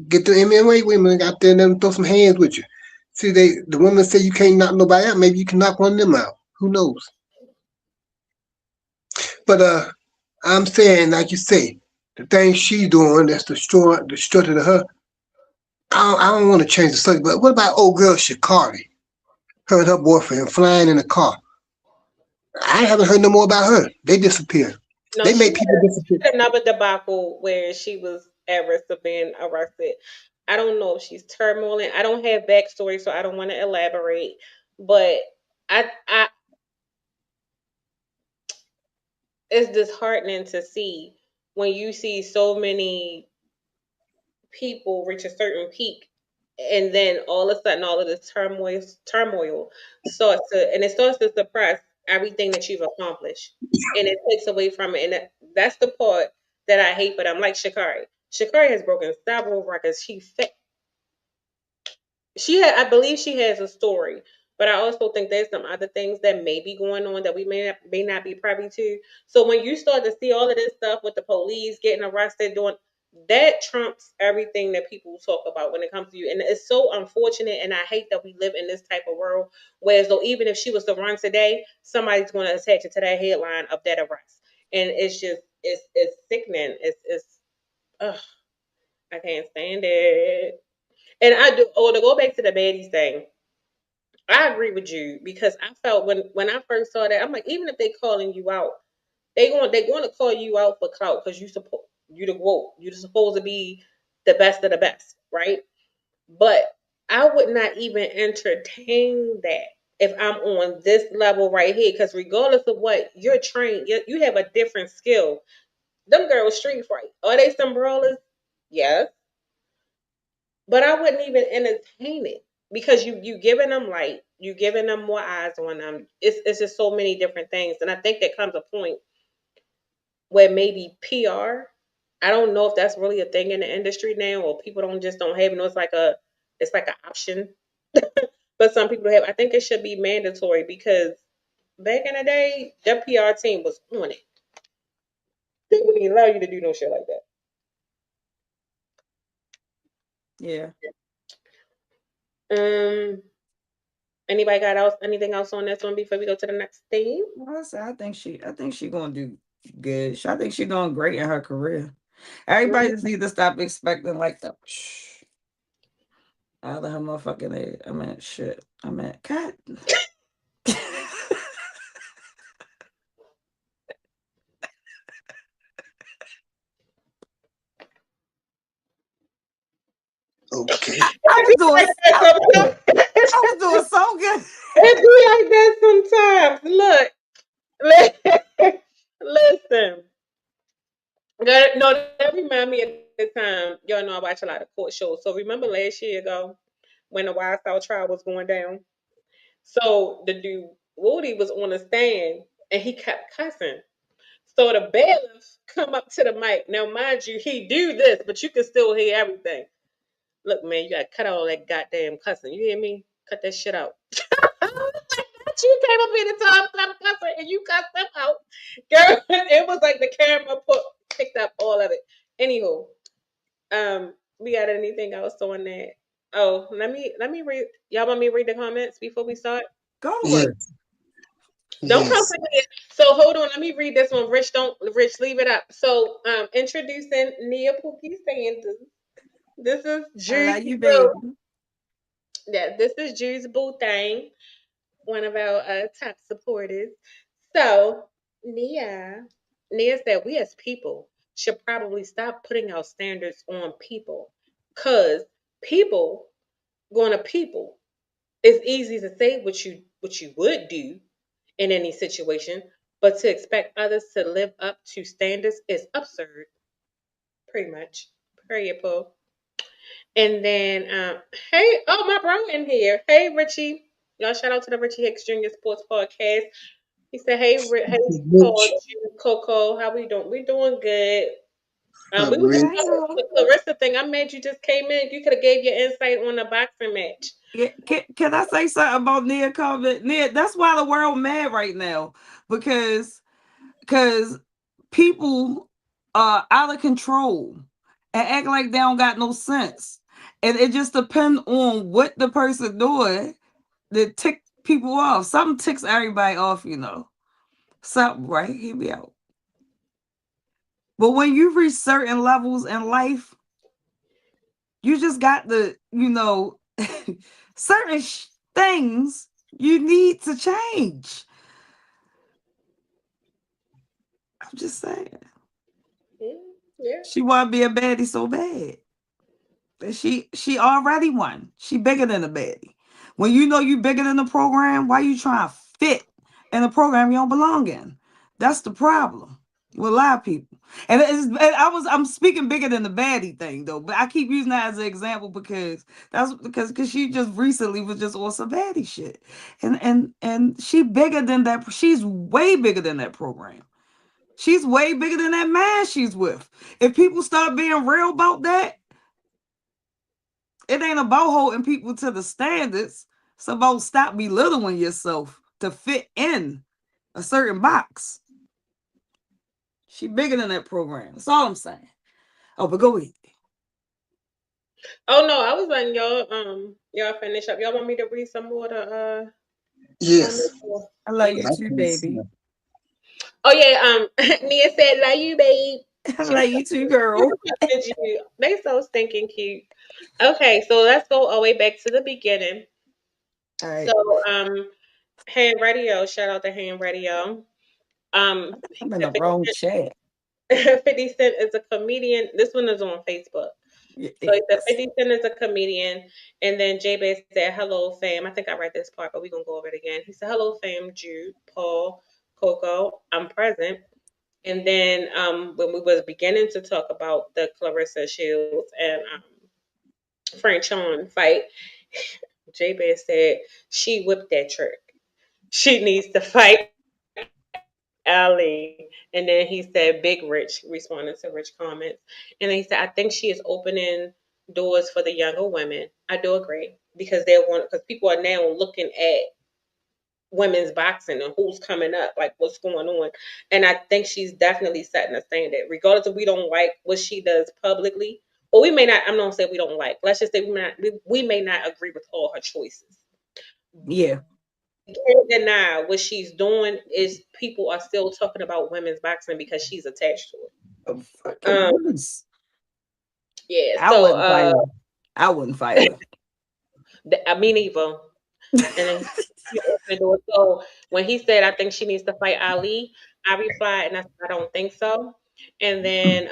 Get the MMA women out there and let them throw some hands with you. See, the women say you can't knock nobody out. Maybe you can knock one of them out. Who knows? But I'm saying, like you say, the thing she's doing that's destructive to her. I don't want to change the subject, but what about old girl Shikari? Her and her boyfriend flying in a car. I haven't heard no more about her. They disappeared. No, They make people she disappear. had another debacle where she was at risk of being arrested. I don't know if she's turmoiling. I don't have backstory, so I don't want to elaborate. But I it's disheartening to see when you see so many people reach a certain peak and then all of a sudden all of this turmoil starts to and it starts to suppress everything that you've accomplished and it takes away from it and that's the part that I hate. But I'm like Shakari has broken several records. I believe she has a story, but I also think there's some other things that may be going on that we may not be privy to. So when you start to see all of this stuff with the police getting arrested, doing that trumps everything that people talk about when it comes to you. And it's so unfortunate, and I hate that we live in this type of world where as though even if she was to run today, somebody's going to attach it to that headline of that arrest. And it's just it's sickening. It's ugh, I can't stand it. And I do. Oh, to go back to the baddies thing, I agree with you because I felt when I first saw that, I'm like, even if they calling you out, they going to call you out for clout because you the woke, you supposed to be the best of the best, right? But I would not even entertain that if I'm on this level right here because regardless of what you're trained, you have a different skill. Them girls street fight. Are they some brawlers? Yes, but I wouldn't even entertain it because you giving them light, you giving them more eyes on them. It's just so many different things, and I think there comes a point where maybe PR. I don't know if that's really a thing in the industry now, or people don't have it. No, it's like an option, but some people have. I think it should be mandatory because back in the day, their PR team was on it. They wouldn't even allow you to do no shit like that. Yeah. Um, anybody got else anything else on this one before we go to the next theme? Well, I think she gonna do good. I think she's doing great in her career. Everybody just need to stop expecting like the out of her motherfucking head. I mean, shit. I mean, God. Okay. I was doing, Like that sometimes. I was doing so good. It be like that sometimes. Look, listen. No, that remind me of the time. Y'all know I watch a lot of court shows. So remember last year ago when the Wild Style trial was going down? So the dude Woody was on the stand and he kept cussing. So the bailiff come up to the mic. Now, mind you, he do this, but you can still hear everything. Look, man, you gotta cut out all that goddamn cussing. You hear me? Cut that shit out. You came up in the time stop cussing and you cussed them out. Girl, it was like the camera picked up all of it. Anywho, we got anything else on that? Oh, let me read. Y'all want me to read the comments before we start? Go for it. Yes. Don't come Yes. for me. So hold on, let me read this one. Rich, leave it up. So introducing Nia Pookie Sanders. This is I love Juicy you, Boo. baby. Yeah, this is Juice Boo Thang, one of our top supporters. So Nia, Nia said we as people should probably stop putting our standards on people. Cause people gonna people. It's easy to say what you would do in any situation, but to expect others to live up to standards is absurd, pretty much. Period, Paul. And then, hey, oh, my bro in here. Hey, Richie. Y'all shout out to the Richie Hicks Jr. Sports Podcast. He said, hey, Paul, Rich. Jude, Coco, how we doing? We doing good. We were just Rich. talking about the Clarissa thing. I'm mad you just came in. You could have gave your insight on the boxing match. Yeah, can I say something about Nia comment? Nia, that's why the world mad right now because because people are out of control and act like they don't got no sense, and it just depends on what the person doing that tick people off. Something ticks everybody off, you know. Something right here we out. But when you reach certain levels in life, you just got the certain things you need to change. I'm just saying. Yeah, yeah. She want to be a baddie so bad. But she already won. She bigger than a baddie. When you know you bigger than the program, why you trying to fit in a program you don't belong in? That's the problem with a lot of people. I'm speaking bigger than the baddie thing though, but I keep using that as an example because she just recently was just on some baddie shit, and she bigger than that. She's way bigger than that program. She's way bigger than that man she's with. If people start being real about that, it ain't about holding people to the standards. It's about stop belittling yourself to fit in a certain box. She bigger than that program. That's all I'm saying. Oh, but go ahead. Oh no, I was letting y'all finish up. Y'all want me to read some more of the Yes. comments? Or- I love you too, baby. Oh yeah, Nia said, "Love you, babe." I She love you too, girl. they so stinking cute. Okay, so let's go all the way back to the beginning. All So right. Ham Radio, shout out to Ham Radio. He I'm in said the wrong chat. 50 Cent is a comedian. This one is on Facebook. So he said Yes. 50 Cent is a comedian. And then J Bay said, hello, fam. I think I read this part, but we're going to go over it again. He said, hello, fam, Jude, Paul, Coco. I'm present. And then when we was beginning to talk about the Clarissa Shields and Franchon fight, J said she whipped that trick. She needs to fight Ali. And then he said Big Rich responding to Rich comments. And then he said, I think she is opening doors for the younger women. I do agree. Because people are now looking at women's boxing and who's coming up, like what's going on. And I think she's definitely setting a standard, regardless if we don't like what she does publicly, or we may not. I'm not saying we don't like. Let's just say we may not agree with all her choices. Yeah. You can't deny what she's doing is people are still talking about women's boxing because she's attached to Of it. fucking course. Yeah. I So wouldn't fight her. I wouldn't fight her. I mean, either. And then he opened the door. So when he said, I think she needs to fight Ali, I replied, and I said, I don't think so. And then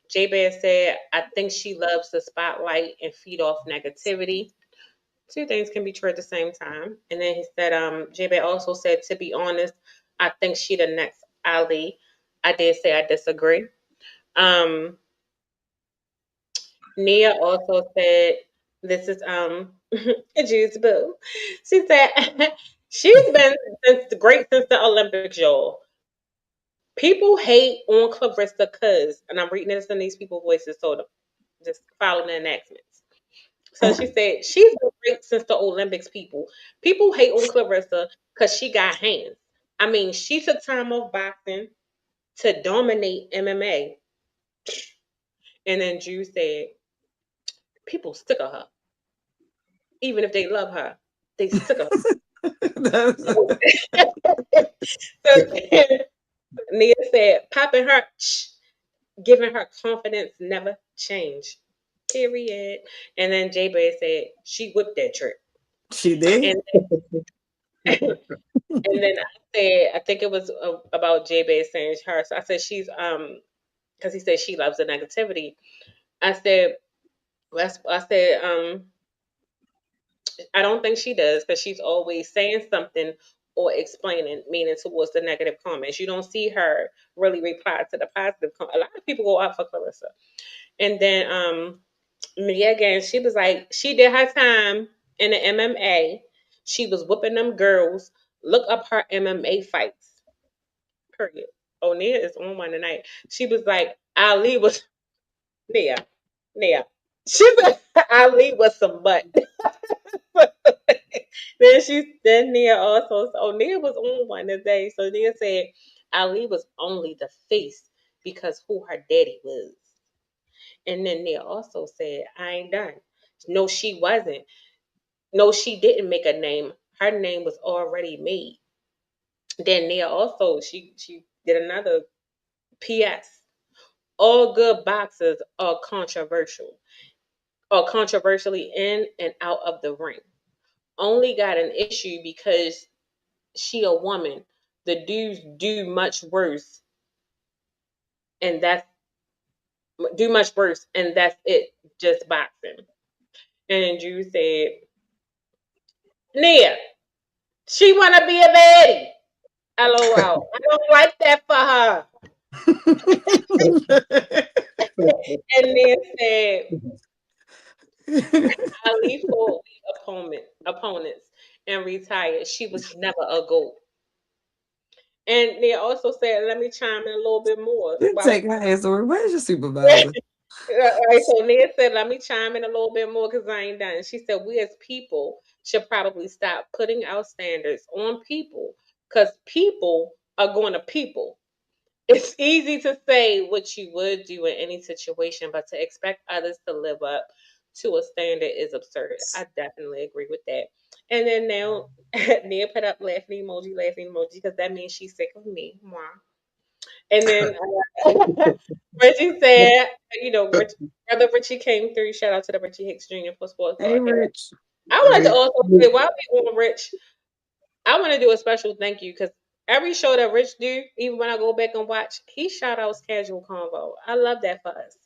J Bear said, I think she loves the spotlight and feed off negativity. Two things can be true at the same time. And then he said, J Bear also said, to be honest, I think she the next Ali. I did say I disagree. Um, Nia also said, this is Juice Boo. She said she's been great since the Olympics, y'all. People hate on Clarissa because, and I'm reading this in these people's voices, so just follow the enactments. So she said she's been great since the Olympics. People hate on Clarissa because she got hands. I mean, she took time off boxing to dominate MMA, and then Drew said people sick of her. Even if they love her, they sick of her. So Nia said, popping her, giving her confidence never changed. Period. And then J Bay said, she whipped that trick. She did. And and then I said, I think it was about J Bay saying her. So I said, she's, because he said she loves the negativity. I said, I said, I don't think she does because she's always saying something or explaining, meaning towards the negative comments. You don't see her really reply to the positive. A lot of people go out for Clarissa, and then Mia again, she was like, she did her time in the MMA. She was whooping them girls. Look up her MMA fights. Period. Oh, Nia is on one tonight. She was like, Ali was Nia. Nia. She said Ali was some butt. Then Nia also Nia was on one today. So Nia said Ali was only the face because who her daddy was. And then Nia also said, I ain't done. No, she wasn't. No, she didn't make a name. Her name was already made. Then Nia also she did another PS. All good boxers are controversial. Or controversially in and out of the ring. Only got an issue because she a woman. The dudes do much worse, and that's it. Just boxing. And then Drew said, Nia, she wanna be a baddie. LOL. I don't like that for her. And then said, Ali fought opponents and retired. She was never a goat. And they also said, let me chime in a little bit more. Didn't While take her ass over. Where's your supervisor? All right, so Ned said, let me chime in a little bit more because I ain't done. She said, we as people should probably stop putting our standards on people because people are going to people. It's easy to say what you would do in any situation, but to expect others to live up to a standard is absurd. I definitely agree with that. And then now, Nia put up laughing emoji, because that means she's sick of me. Mwah. And then Reggie said, brother Richie came through. Shout out to the Richie Hicks Jr. for Sports Hey, Podcast. Rich. I wanted to also say, while we on Rich, I want to do a special thank you because every show that Rich do, even when I go back and watch, he shout outs Casual Convo. I love that for us.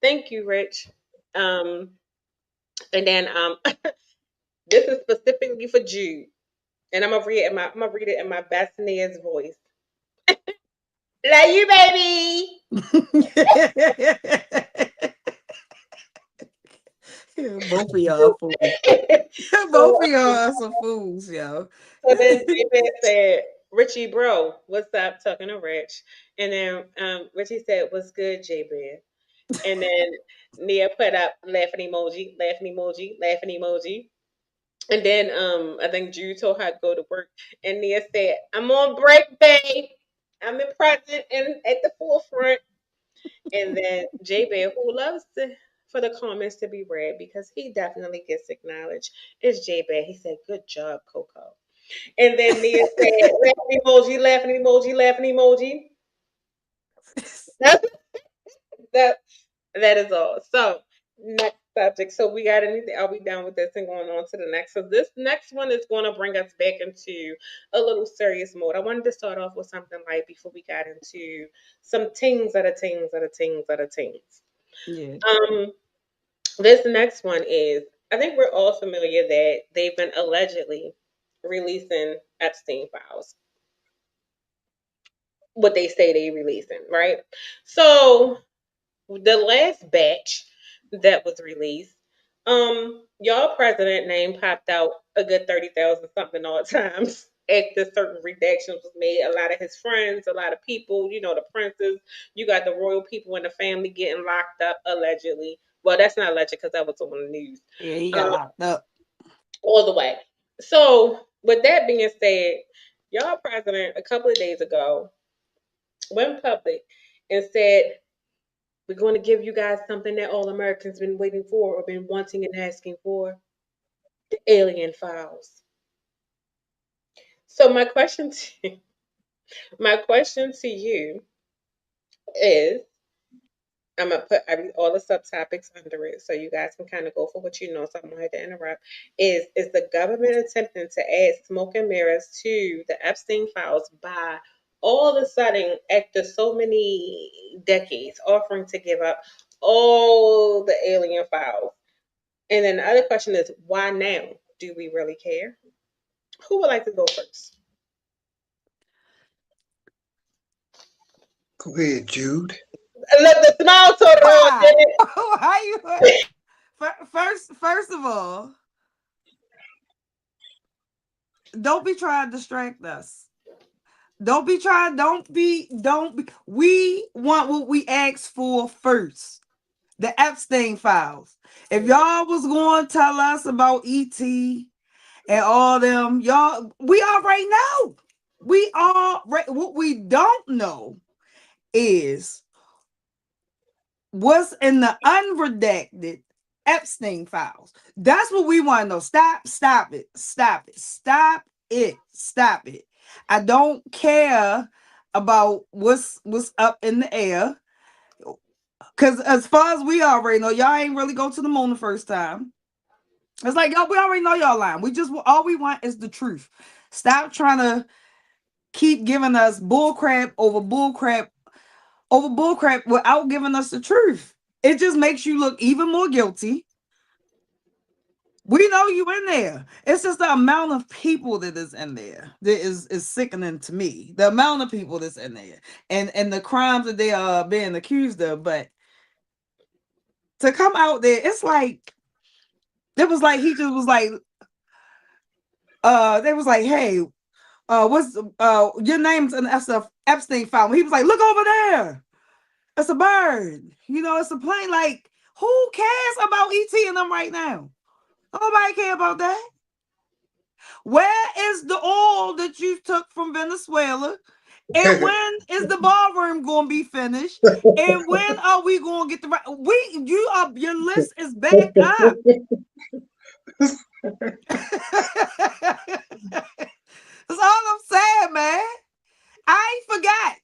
Thank you, Rich. Um, and then this is specifically for Jude, and I'm gonna read it in my best Nia's voice. Love you, baby. Both of y'all fools. so, Both of y'all are some fools, yo. so then J-Man said, Richie, bro, what's up? Talking to Rich. And then Richie said, what's good, J-Man? And then Nia put up laughing emoji, laughing emoji, laughing emoji. And then I think Jude told her to go to work. And Nia said, I'm on break, babe. I'm in present and at the forefront. And then J Bear, who loves for the comments to be read because he definitely gets acknowledged, is J Bear. He said, good job, Coco. And then Nia said, laughing emoji, laughing emoji, laughing emoji. That's that that is all. So next subject. So we got anything? Are we done with this and going on to the next? So this next one is going to bring us back into a little serious mode. I wanted to start off with something light before we got into some things that are things that are things that are things. Yeah. Um, this next one is I think we're all familiar that they've been allegedly releasing Epstein files. What they say they releasing, right? So the last batch that was released, y'all president name popped out a good 30,000 something odd times after certain redactions was made. A lot of his friends, a lot of people, the princes, you got the royal people in the family getting locked up allegedly. Well, that's not alleged because that was on the news. Yeah, he got Um, locked up. all the way. So, with that being said, y'all president a couple of days ago went public and said we're going to give you guys something that all Americans been waiting for or been wanting and asking for, the alien files. So my question to you is I'm gonna put all the subtopics under it so you guys can kind of go for what you know. So I'm gonna have to interrupt. Is the government attempting to add smoke and mirrors to the Epstein files by all of a sudden, after so many decades, offering to give up all the alien files? And then the other question is, why now? Do we really care? Who would like to go first? Go ahead, Jude. Look, the smile told it all, Why? didn't Why you? First of all, don't be trying to distract us. Don't be trying. Don't be. We want what we asked for first. The Epstein files. If it? y'all was going to tell us about ET and all them, y'all, we already know. We all what we don't know is what's in the unredacted Epstein files. That's what we want to know. Stop it. Stop it. Stop it. Stop it. I don't care about what's up in the air. Cause as far as we already know, y'all ain't really go to the moon the first time. It's like y'all, we already know y'all lying. We just all we want is the truth. Stop trying to keep giving us bullcrap over bullcrap over bullcrap without giving us the truth. It just makes you look even more guilty. We know you in there. It's just the amount of people that is in there that is sickening to me. The amount of people that's in there and the crimes that they are being accused of. But to come out there, it's like it was like he just was like, they was like, hey, what's your name's an Epstein file. He was like, look over there. It's a bird. It's a plane. Like, who cares about ET and them right now? Nobody care about that. Where is the oil that you took from Venezuela? And when is the ballroom going to be finished? And when are we going to get the right? Your list is back up. That's all I'm saying, man. I ain't forgot.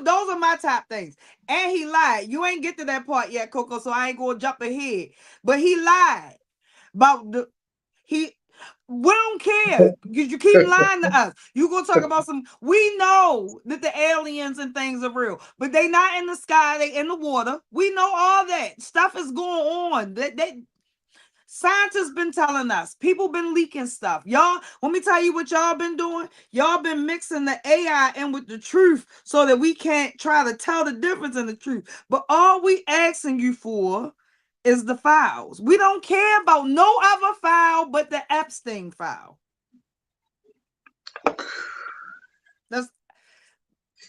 Those are my top things. And he lied. You ain't get to that part yet, Coco, so I ain't gonna jump ahead. But he lied about the he we don't care. You keep lying to us. You gonna talk about some we know that the aliens and things are real, but they not in the sky, they in the water. We know all that. Stuff is going on. That Scientists been telling us. People been leaking stuff. Y'all, let me tell you what y'all been doing. Y'all been mixing the AI in with the truth so that we can't try to tell the difference in the truth. But all we asking you for is the files. We don't care about no other file but the Epstein file.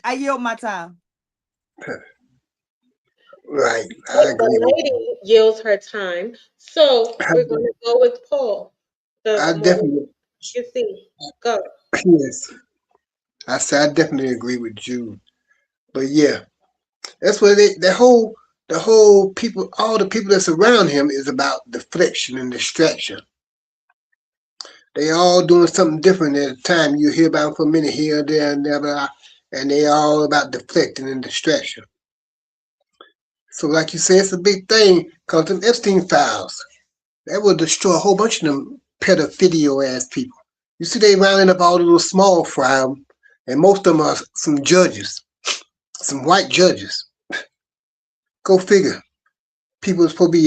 I yield my time. Right. I agree. The lady yields her time. So we're going to go with Paul. I definitely, You see, go. yes. I said I definitely agree with Jude. But yeah, that's what the whole people, all the people that's around him is about deflection and distraction. They all doing something different at a time. You hear about them for a minute here, there, and there, and they all about deflecting and distraction. So, like you said, it's a big thing because them Epstein files that will destroy a whole bunch of them pedophilia ass people. You see, they rounding up all the little small fry 'em, and most of them are some judges, some white judges. Go figure. People are supposed to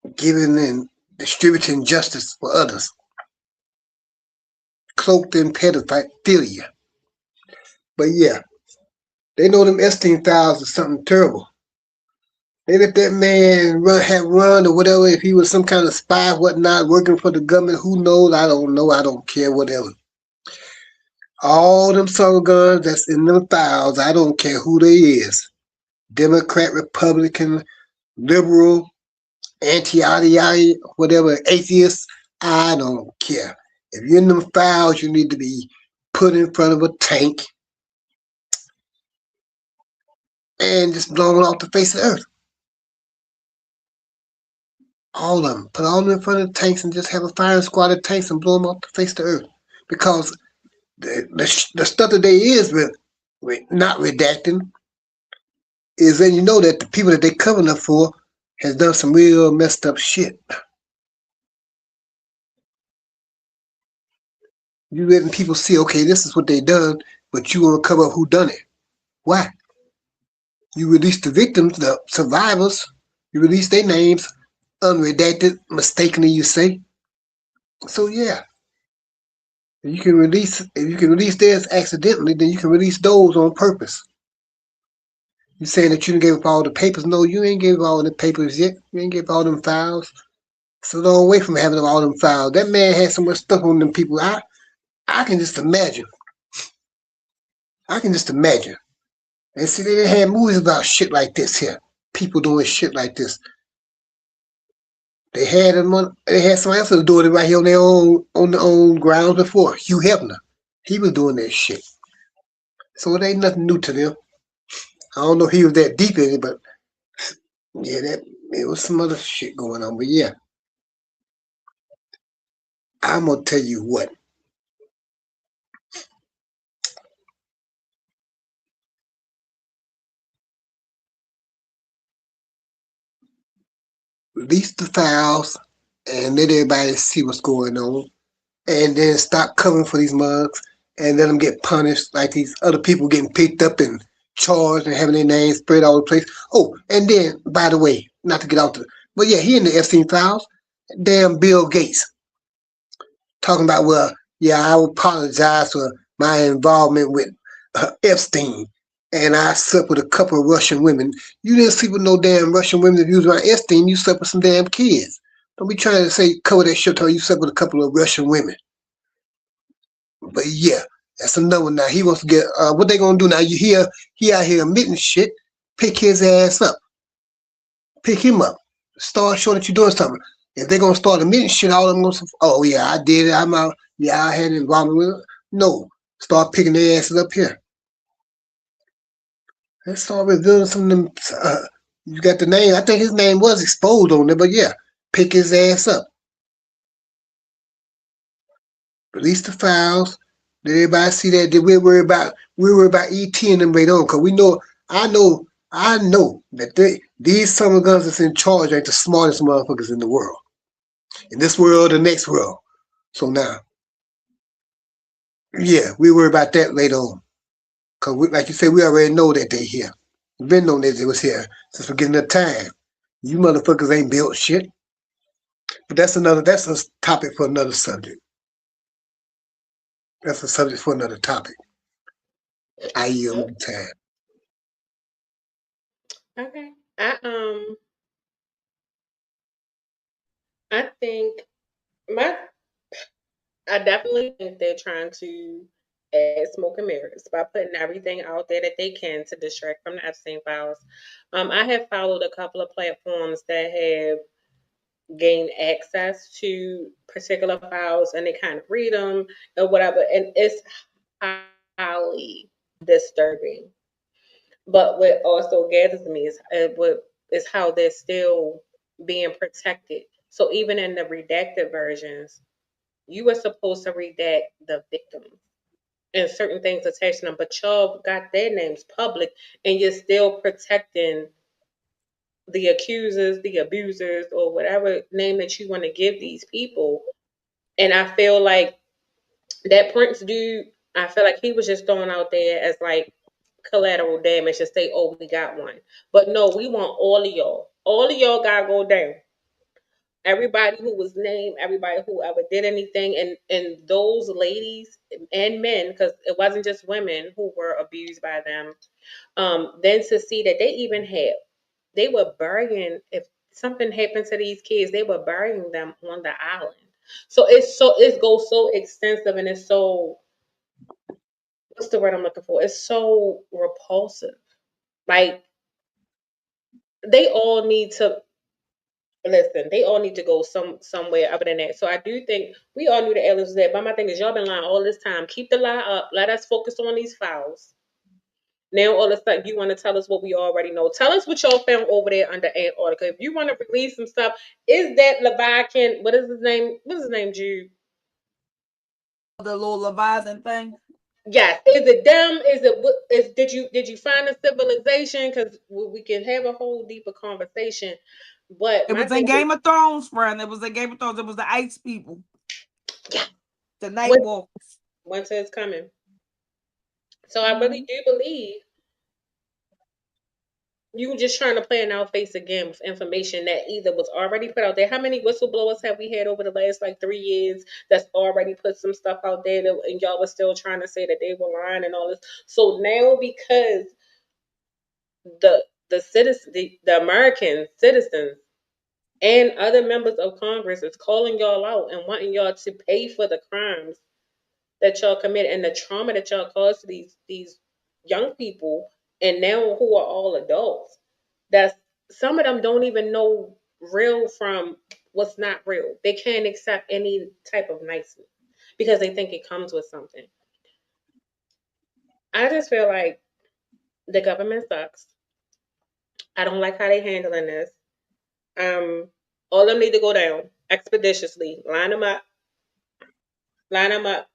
be giving and distributing justice for others, cloaked in pedophilia. But yeah, they know them Epstein files are something terrible. They let that man run or whatever. If he was some kind of spy, whatnot, working for the government, who knows? I don't know. I don't care. Whatever. All them son of guns that's in them files, I don't care who they is. Democrat, Republican, liberal, anti-IDI, whatever, atheist, I don't care. If you're in them files, you need to be put in front of a tank and just blown off the face of the earth. All of them. Put all of them in front of the tanks and just have a firing squad of tanks and blow them off the face of the earth. Because the stuff that they is not redacting is then you know that the people that they covering up for has done some real messed up shit. You letting people see, okay, this is what they done, but you want to cover up who done it. Why? You release the victims, the survivors, you release their names, unredacted, mistakenly you say. So yeah. If you can release theirs accidentally, then you can release those on purpose. You saying that you didn't give up all the papers? No, you ain't gave all the papers yet. You ain't gave all them files. So long away from having all them files. That man had so much stuff on them people. I can just imagine. I can just imagine. And see, they had movies about shit like this here. People doing shit like this. They had somebody else doing it right here on their own grounds before. Hugh Hefner. He was doing that shit. So it ain't nothing new to them. I don't know if he was that deep in it, but yeah, it was some other shit going on. But yeah. I'm gonna tell you what. Release the files and let everybody see what's going on. And then stop covering for these mugs and let them get punished like these other people getting picked up and charged and having their names spread all over the place. Oh, and then, by the way, not to get out but yeah, he in the Epstein files. Damn Bill Gates. Talking about, well, yeah, I apologize for my involvement with Epstein. And I slept with a couple of Russian women. You didn't sleep with no damn Russian women. If you was around Epstein, you slept with some damn kids. Don't be trying to say cover that shit till you slept with a couple of Russian women. But yeah, that's another one. Now he wants to get what they gonna do now? You hear he out here admitting shit. Pick his ass up. Pick him up. Start showing that you're doing something. If they're gonna start admitting shit, all of them gonna say, oh yeah, I did it. I'm out. Yeah, I had involvement with it. No, start picking their asses up here. Let's start revealing some of them. You got the name. I think his name was exposed on there, but yeah, pick his ass up. Release the files. Let everybody see that we're worried about ET and them right on. Because I know that these summer guns that's in charge ain't the smartest motherfuckers in the world. In this world, the next world. So now, yeah, we worry about that later on. Because like you said, we already know that they're here. We've been knowing that they was here since the beginning of time. You motherfuckers ain't built shit. But that's a topic for another subject. That's a subject for another topic. I yield Oh, my time. okay. I think my I definitely think they're trying to add smoke and mirrors by putting everything out there that they can to distract from the Epstein files. I have followed a couple of platforms that have gained access to particular files and they kind of read them or whatever, and it's highly disturbing. But what also gathers me is how they're still being protected. So even in the redacted versions, you were supposed to redact the victims and certain things attached to them, but y'all got their names public and you're still protecting the accusers, the abusers, or whatever name that you want to give these people. And I feel like that Prince dude, I feel like he was just thrown out there as like collateral damage to say, oh, we got one. But no, we want all of y'all. All of y'all gotta go down. Everybody who was named, everybody who ever did anything, and those ladies and men, because it wasn't just women who were abused by them. Then to see that they were burying, if something happened to these kids, they were burying them on the island. So it goes so extensive and it's so, what's the word I'm looking for? It's so repulsive. Like they all need to listen, they all need to go somewhere other than that. So I do think we all knew the aliens was there. But my thing is y'all been lying all this time. Keep the lie up. Let us focus on these files. Now all of a sudden you want to tell us what we already know. Tell us what y'all found over there under Antarctica. If you want to release some stuff, is that Leviathan? What is his name? What's his name, Jude? The little Leviathan thing. Yes. Is it them? Is it what is did you find a civilization? Because we can have a whole deeper conversation. But It my was in thing is, Game of Thrones, friend. It was in Game of Thrones. It was the ice people, yeah, the Night what Walkers. winter is coming. So I really Mhm. do believe you just trying to play in our face again with information that either was already put out there. How many whistleblowers have we had over the last like 3 years that's already put some stuff out there and y'all were still trying to say that they were lying and all this. So now because the American citizens and other members of Congress is calling y'all out and wanting y'all to pay for the crimes that y'all commit and the trauma that y'all caused to these young people and now who are all adults. That's some of them don't even know real from what's not real. They can't accept any type of niceness because they think it comes with something. I just feel like the government sucks. I don't like how they handling this. Um, all of them need to go down expeditiously. Line them up.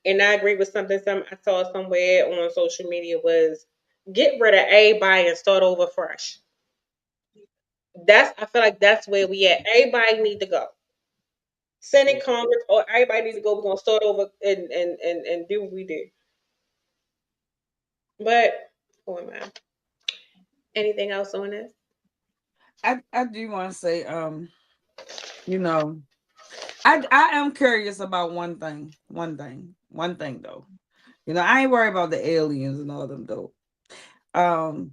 And I agree with something some I saw somewhere on social media was get rid of everybody and start over fresh. I feel like that's where we at. Everybody need to go. Senate, Congress, or everybody needs to go. We're gonna start over and do what we do. But who am I? Anything else on this? I do want to say, you know, I am curious about one thing. One thing though. I ain't worried about the aliens and all them though. Um,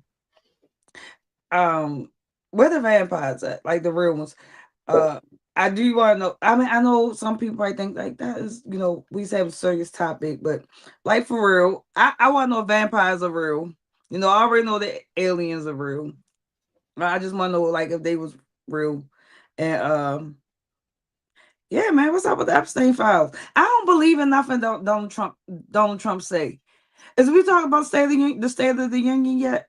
um, where the vampires at? Like the real ones. Uh, I do want to know. I mean, I know some people might think like that is, we say a serious topic, but like for real, I want to know if vampires are real. I already know that aliens are real. I just want to know like if they was real, and yeah, man, what's up with the Epstein files? I don't believe in nothing Donald Trump say. Is we talking about the State of the Union yet?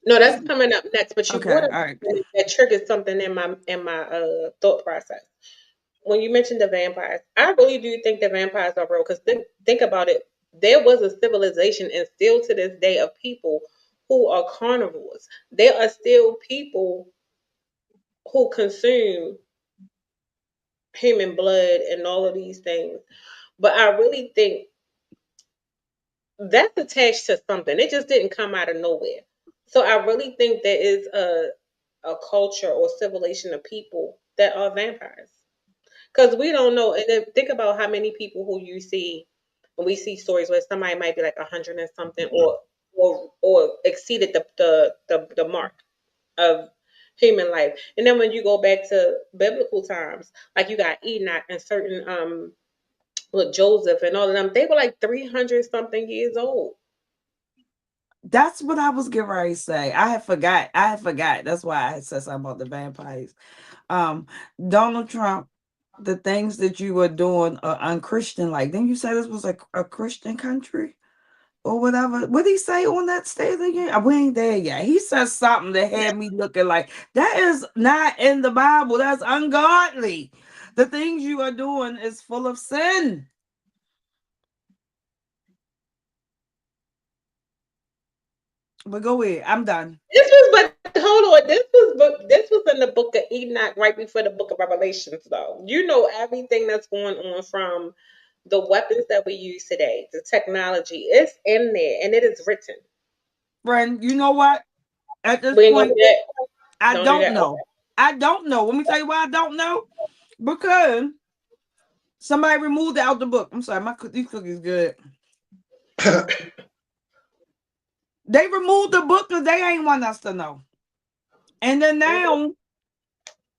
No, that's coming up next. But you brought Okay, up all right. something that triggered something in my thought process. When you mentioned the vampires, I really do think the vampires are real. Because think about it, there was a civilization, and still to this day, of people who are carnivores. There are still people who consume human blood and all of these things. But I really think that's attached to something. It just didn't come out of nowhere. So I really think there is a culture or civilization of people that are vampires. Because we don't know. And then think about how many people who you see when we see stories where somebody might be like 100 and something, or exceeded the mark of human life. And then when you go back to biblical times, like you got Enoch and certain with Joseph and all of them, they were like 300 something years old. That's what I was getting ready to say. I had forgot. That's why I had said something about the vampires. Um, Donald Trump, the things that you were doing are unchristian. Like, didn't you say this was a Christian country or whatever? What did he say on that stage again? We ain't there yet. He said something that had me looking like that is not in the Bible. That's ungodly. The things you are doing is full of sin. But go ahead. I'm done. This was, but hold on, this was in the book of Enoch, right before the book of Revelations, though. You know everything that's going on, from the weapons that we use today, the technology, it's in there and it is written. Friend, you know what? At this We ain't gonna do point, that. I Don't do don't that. know. I don't know. Let me tell you why I don't know. Because somebody removed it out the book. I'm sorry, these cookies good. They removed the book because they ain't want us to know. And then now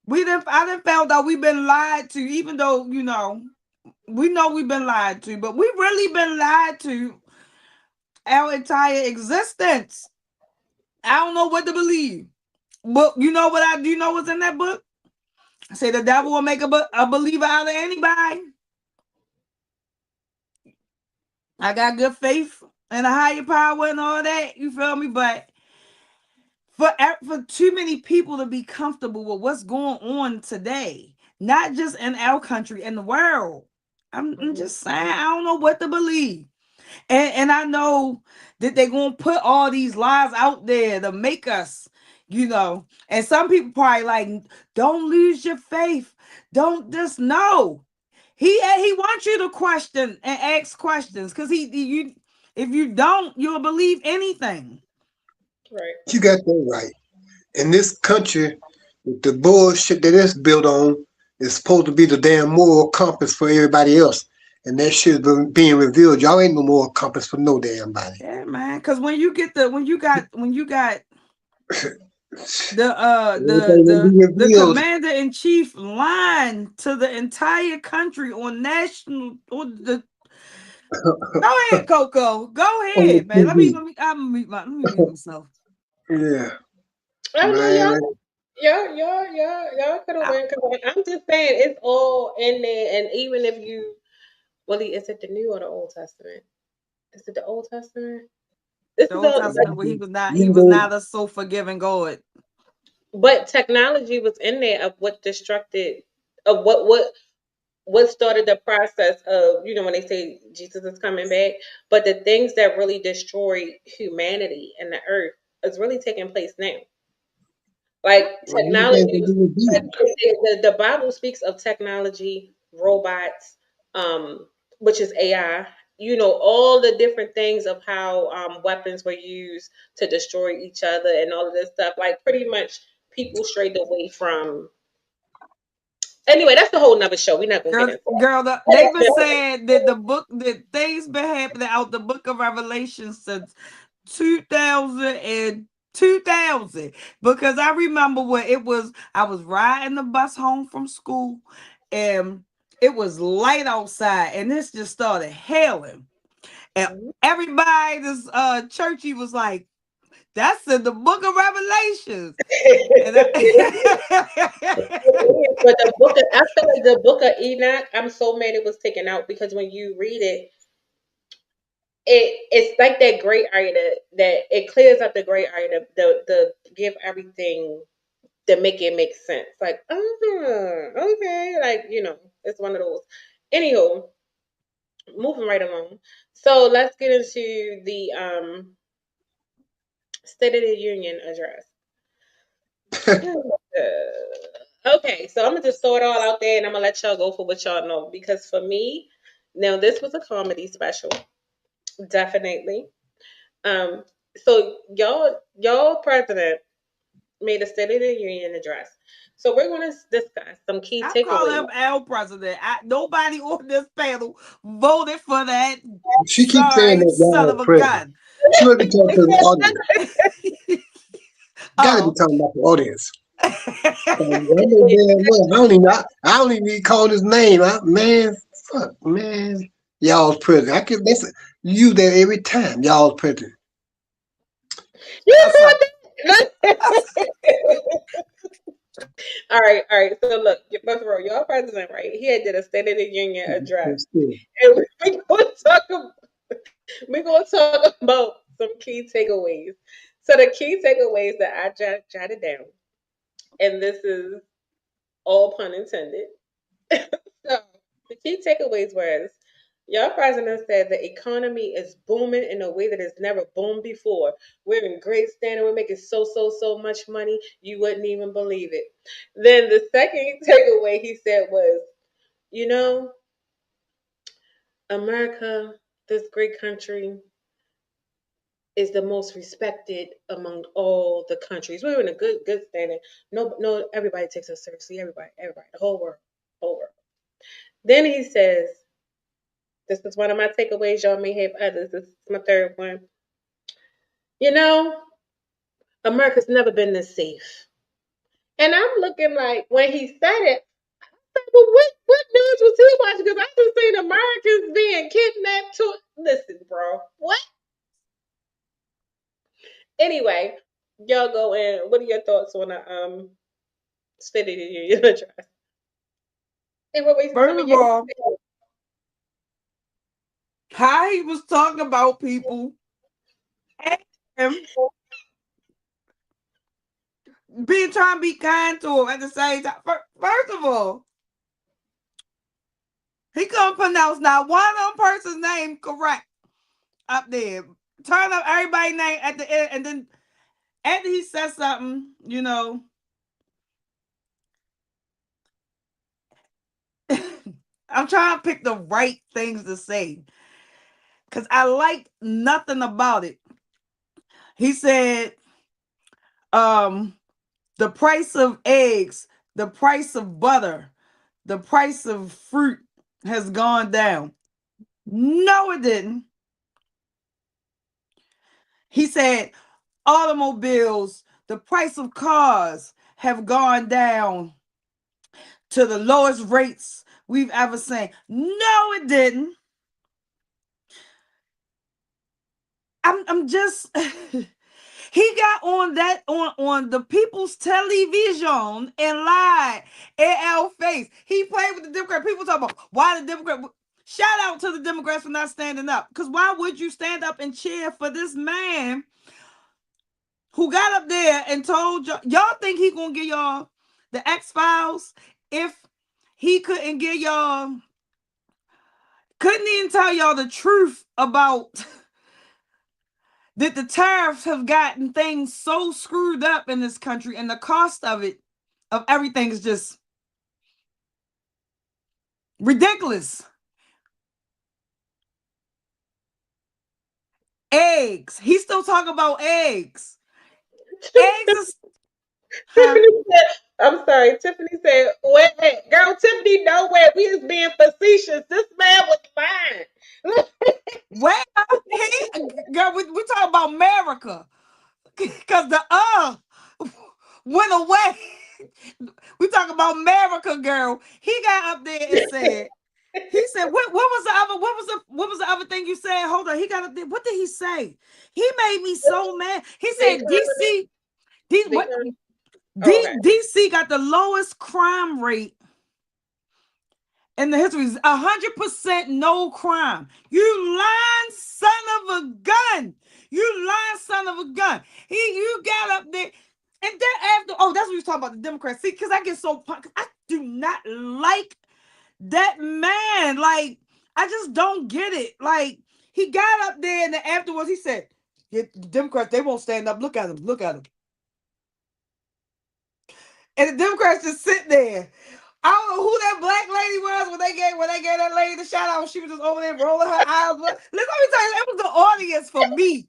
I done found out we've been lied to, even though, we know we've been lied to, but we've really been lied to our entire existence. I don't know what to believe. But you know what I do know what's in that book? I say the devil will make a believer out of anybody. I got good faith and a higher power and all that. You feel me? But for too many people to be comfortable with what's going on today, not just in our country, in the world, I'm just saying I don't know what to believe. And I know that they're gonna put all these lies out there to make us, and some people probably like, don't lose your faith. Don't just know. He wants you to question and ask questions, because you if you don't, you'll believe anything. Right. You got that right. In this country, the bullshit that it's built on is supposed to be the damn moral compass for everybody else. And that shit is being revealed. Y'all ain't no moral compass for no damn body. Yeah, man. Because when you got Everything will be the revealed. commander in chief lying to the entire country on national, on the go ahead, Coco. Go On the ahead, man. TV. Let me mute myself. Yeah, I don't know, man. y'all could have went. Cause I'm just saying, it's all in there. And even if you, well, is it the New or the Old Testament? Is it the Old Testament? This The is Old all, Testament where he You was go, not a so forgiving God. but technology was in there of what destructed, of what started the process of, when they say Jesus is coming back. But the things that really destroy humanity and the earth is really taking place now. Like well, everything can technology, be like revealed. the Bible speaks of technology, robots, which is AI. All the different things of how weapons were used to destroy each other and all of this stuff. Like pretty much people strayed away from. Anyway, that's the whole nother show. We're not gonna get into Girl, they've been that. saying that things been happening out the book of Revelation since 2000 and 2000, because I remember when I was riding the bus home from school, and it was light outside, and this just started hailing, and everybody this churchy was like, that's in the book of Revelations. And But I feel like the book of Enoch, I'm so mad it was taken out, because when you read it, it's like that gray area that it clears up the gray area, the give everything, to make it make sense. Like, okay, like it's one of those. Anyhow, moving right along. So let's get into the State of the Union address. Okay, so I'm gonna just throw it all out there, and I'm gonna let y'all go for what y'all know. Because for me, now this was a comedy special, definitely. Um, so y'all president made a State of the Union address. So we're going to discuss some key I call takeaways. him Al President. Nobody on this panel voted for that She keeps saying sorry that son y'all of a president. gun. She must be talking to the audience. Got to be Oh. talking about the audience. I know damn well. I don't even need to call his name. Man, fuck, man. Y'all's president. I can listen. You there every time. Y'all's president. You That's all. said that. All right. So look, first of all, y'all president, right? He had did a State of the Union address, That's good. and we're gonna talk about some key takeaways. So the key takeaways that I jotted down, and this is all pun intended. So the key takeaways was your president said the economy is booming in a way that has never boomed before. We're in great standing. We're making so much money. You wouldn't even believe it. Then the second takeaway he said was, you know, America, this great country, is the most respected among all the countries. We're in a good standing. No, everybody takes us seriously. Everybody, the whole world. Then he says, this is one of my takeaways. Y'all may have others. This is my third one. You know, America's never been this safe. And I'm looking like when he said it, well, what news was he watching? Because I just seen Americans being kidnapped too. Listen, bro. What? Anyway, y'all go in. What are your thoughts on the State of the Union address? And what was some First of of your all, how he was talking about people and being trying to be kind to him at the same time. First of all, he couldn't pronounce not one of them person's name correct up there. Turn up everybody's name at the end, and then after he said something, I'm trying to pick the right things to say because I like nothing about it. He said, the price of eggs, the price of butter, the price of fruit has gone down. No, it didn't. He said, automobiles, the price of cars have gone down to the lowest rates we've ever seen. No, it didn't. I'm just he got on that on the people's television and lied in our face. He played with the Democrat. People talk about why the Democrat. Shout out to the Democrats for not standing up. Because why would you stand up and cheer for this man who got up there and told y'all think he gonna give y'all the X-Files if he couldn't even tell y'all the truth about that the tariffs have gotten things so screwed up in this country, and the cost of everything is just ridiculous. Eggs. He's still talking about eggs. Eggs is huh? Tiffany said, I'm sorry, Tiffany said, wait, girl, Tiffany, no way. We is being facetious. This man was lying. Well, girl, we talking about America. Because the went away. We talking about America, girl. He got up there and said, he said, what was the other thing you said? Hold on, he got up there. What did he say? He made me so mad. He said DC, what Oh, okay. DC got the lowest crime rate in the history. 100% no crime. You lying son of a gun. You lying son of a gun. You got up there. And then after, that's what you was talking about, the Democrats. See, because I get so I do not like that man. Like, I just don't get it. Like, he got up there and then afterwards he said, yeah, the Democrats, they won't stand up. Look at them. Look at them. And the Democrats just sit there. I don't know who that black lady was when they gave that lady the shout out. She was just over there rolling her eyes. Let me tell you, it was the audience for me.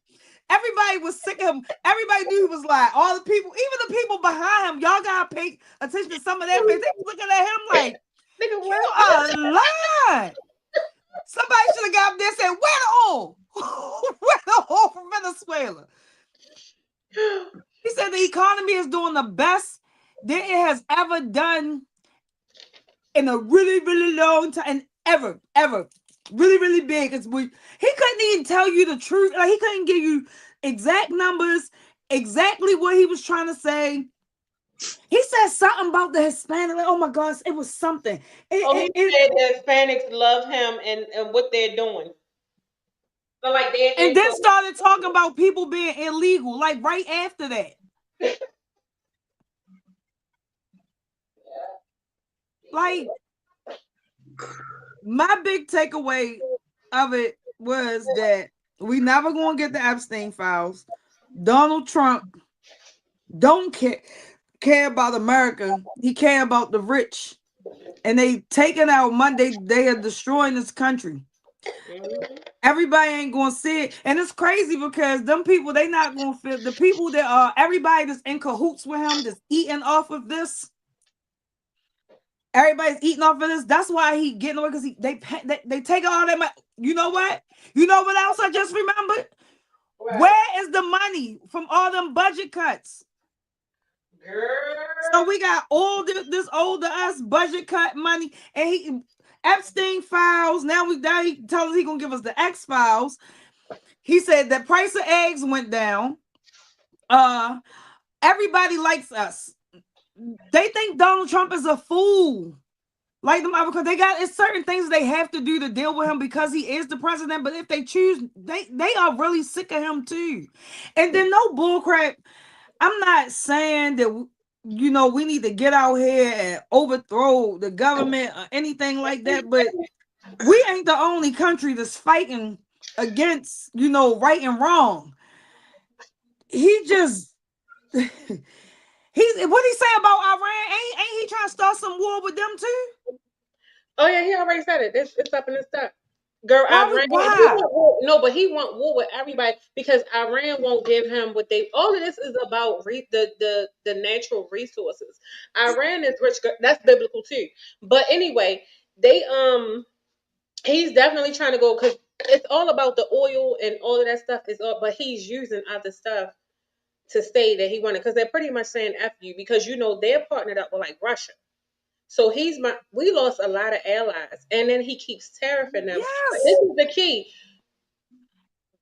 Everybody was sick of him. Everybody knew he was lying. All the people, even the people behind him, y'all gotta pay attention to some of their face. They was looking at him like, Nigga, you what? are lying. Somebody should have got up there and said, where the oil? Where the oil from Venezuela? He said the economy is doing the best that it has ever done in a really, really long time, and ever, really, really big. He couldn't even tell you the truth. Like, he couldn't give you exact numbers, exactly what he was trying to say. He said something about the Hispanic. Like, oh my gosh, it was something. He said the Hispanics love him and what they're doing. So like and then started talking about people being illegal, like right after that. Like, my big takeaway of it was that we never gonna get the Epstein files. Donald Trump don't care about America. He care about the rich, and they taking out money. They are destroying this country. Everybody ain't gonna see it, and it's crazy because them people, they not gonna feel the people that are everybody that's in cahoots with him, that's eating off of this. Everybody's eating off of this. That's why he getting away, because they take all that money. You know what? You know what else I just remembered? Right. Where is the money from all them budget cuts? Girl. So we got all this old to us budget cut money, and Epstein files. Now he told us he gonna give us the X files. He said the price of eggs went down. Everybody likes us. They think Donald Trump is a fool. Like them, because it's certain things they have to do to deal with him because he is the president. But if they choose, they are really sick of him too. And then no bullcrap. I'm not saying that we need to get out here and overthrow the government or anything like that. But we ain't the only country that's fighting against right and wrong. He just. What he say about Iran? Ain't he trying to start some war with them too? Oh yeah, he already said it. It's up in his stuff. Girl, Iran. Why? No, but he want war with everybody because Iran won't give him what they. All of this is about the natural resources. Iran is rich. That's biblical too. But anyway, he's definitely trying to go because it's all about the oil and all of that stuff. But he's using other stuff to say that he wanted, because they're pretty much saying F you because they're partnered up with like Russia. So we lost a lot of allies, and then he keeps tariffing them. Yes. But this is the key.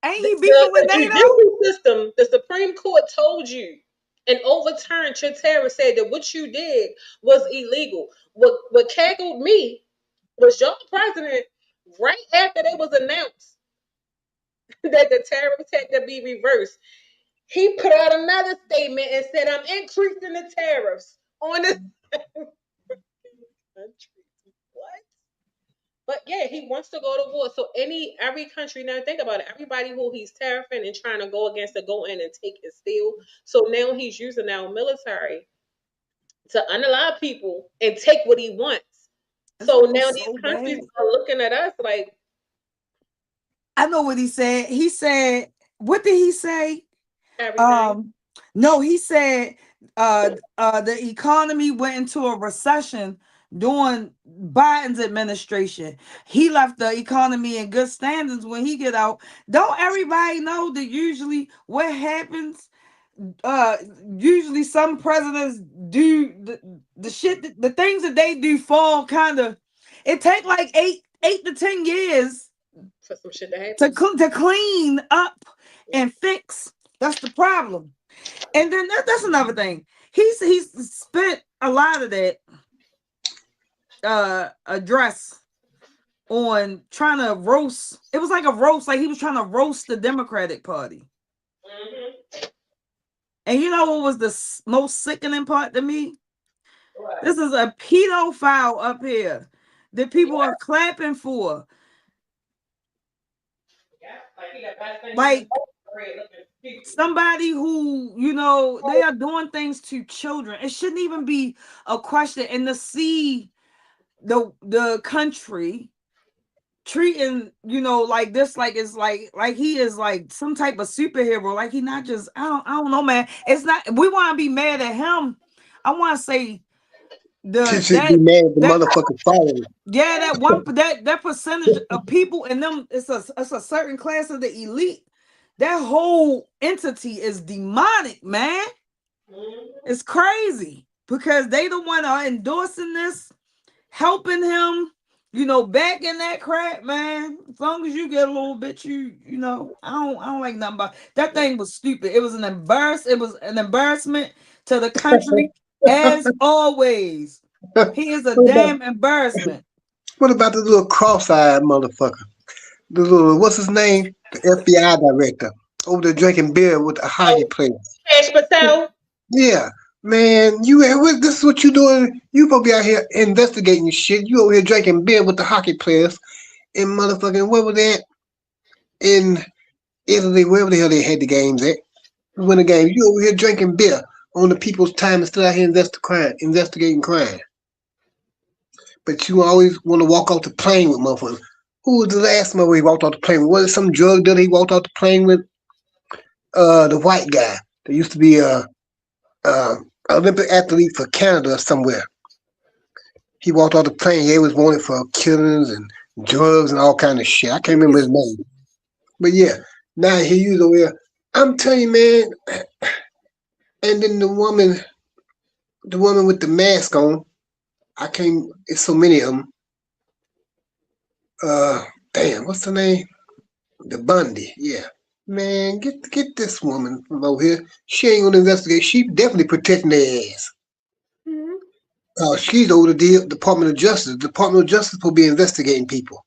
Ain't he beefing with NATO? The system, the Supreme Court told you and overturned your tariff, said that what you did was illegal. What caggled me was your president right after it was announced that the tariffs had to be reversed. He put out another statement and said, I'm increasing the tariffs on this country. What? But yeah, he wants to go to war. So every country, now think about it, everybody who he's tariffing and trying to go against to go in and take and steal. So now he's using our military to unalive people and take what he wants. So now these countries are looking at us like. I know what he said. He said, what did he say? Everything. No, he said the economy went into a recession during Biden's administration. He left the economy in good standings when he get out. Don't everybody know that usually what happens? Usually some presidents do the shit, the things that they do fall kind of. It take like 8 to 10 years for some shit to happen to clean up and fix. That's the problem. And then that's another thing. He's spent a lot of that address on trying to roast. It was like a roast, like he was trying to roast the Democratic Party. Mm-hmm. And you know what was the most sickening part to me? What? This is a pedophile up here that people are clapping for. Yeah, like somebody who, they are doing things to children. It shouldn't even be a question. And to see the country treating, like this, like it's like he is like some type of superhero. Like he not just, I don't know, man. It's not, we want to be mad at him. I want to say She the should be mad at the that motherfucker following. yeah, that percentage of people and them, it's a certain class of the elite. That whole entity is demonic, man. It's crazy because they the one are endorsing this, helping him, back in that crap, man. As long as you get a little bit, I don't like nothing about that. Thing was stupid. It was an embarrassment to the country, as always. He is a What about damn embarrassment. what about the little cross-eyed motherfucker? The little what's his name? The FBI director over there drinking beer with a hockey Oh, player. Cash Patel. Yeah, man, this is what you doing. You supposed to be out here investigating shit. You over here drinking beer with the hockey players in motherfucking where was that? In Italy, wherever the hell they had the games at. Win the game. You over here drinking beer on the people's time and still out here investigating crime. But you always want to walk off the plane with motherfuckers. Who was the last mother he walked off the plane with? Was it some drug dealer he walked off the plane with? The white guy. There used to be a Olympic athlete for Canada or somewhere. He walked off the plane. He was wanted for killings and drugs and all kind of shit. I can't remember his name. But yeah, now here you over here. I'm telling you, man. And then the woman with the mask on. I can't. It's so many of them. Damn, what's her name? The Bundy. Yeah, man, get this woman from over here. She ain't gonna investigate. She definitely protecting their ass. She's over the Department of Justice. The Department of Justice will be investigating people.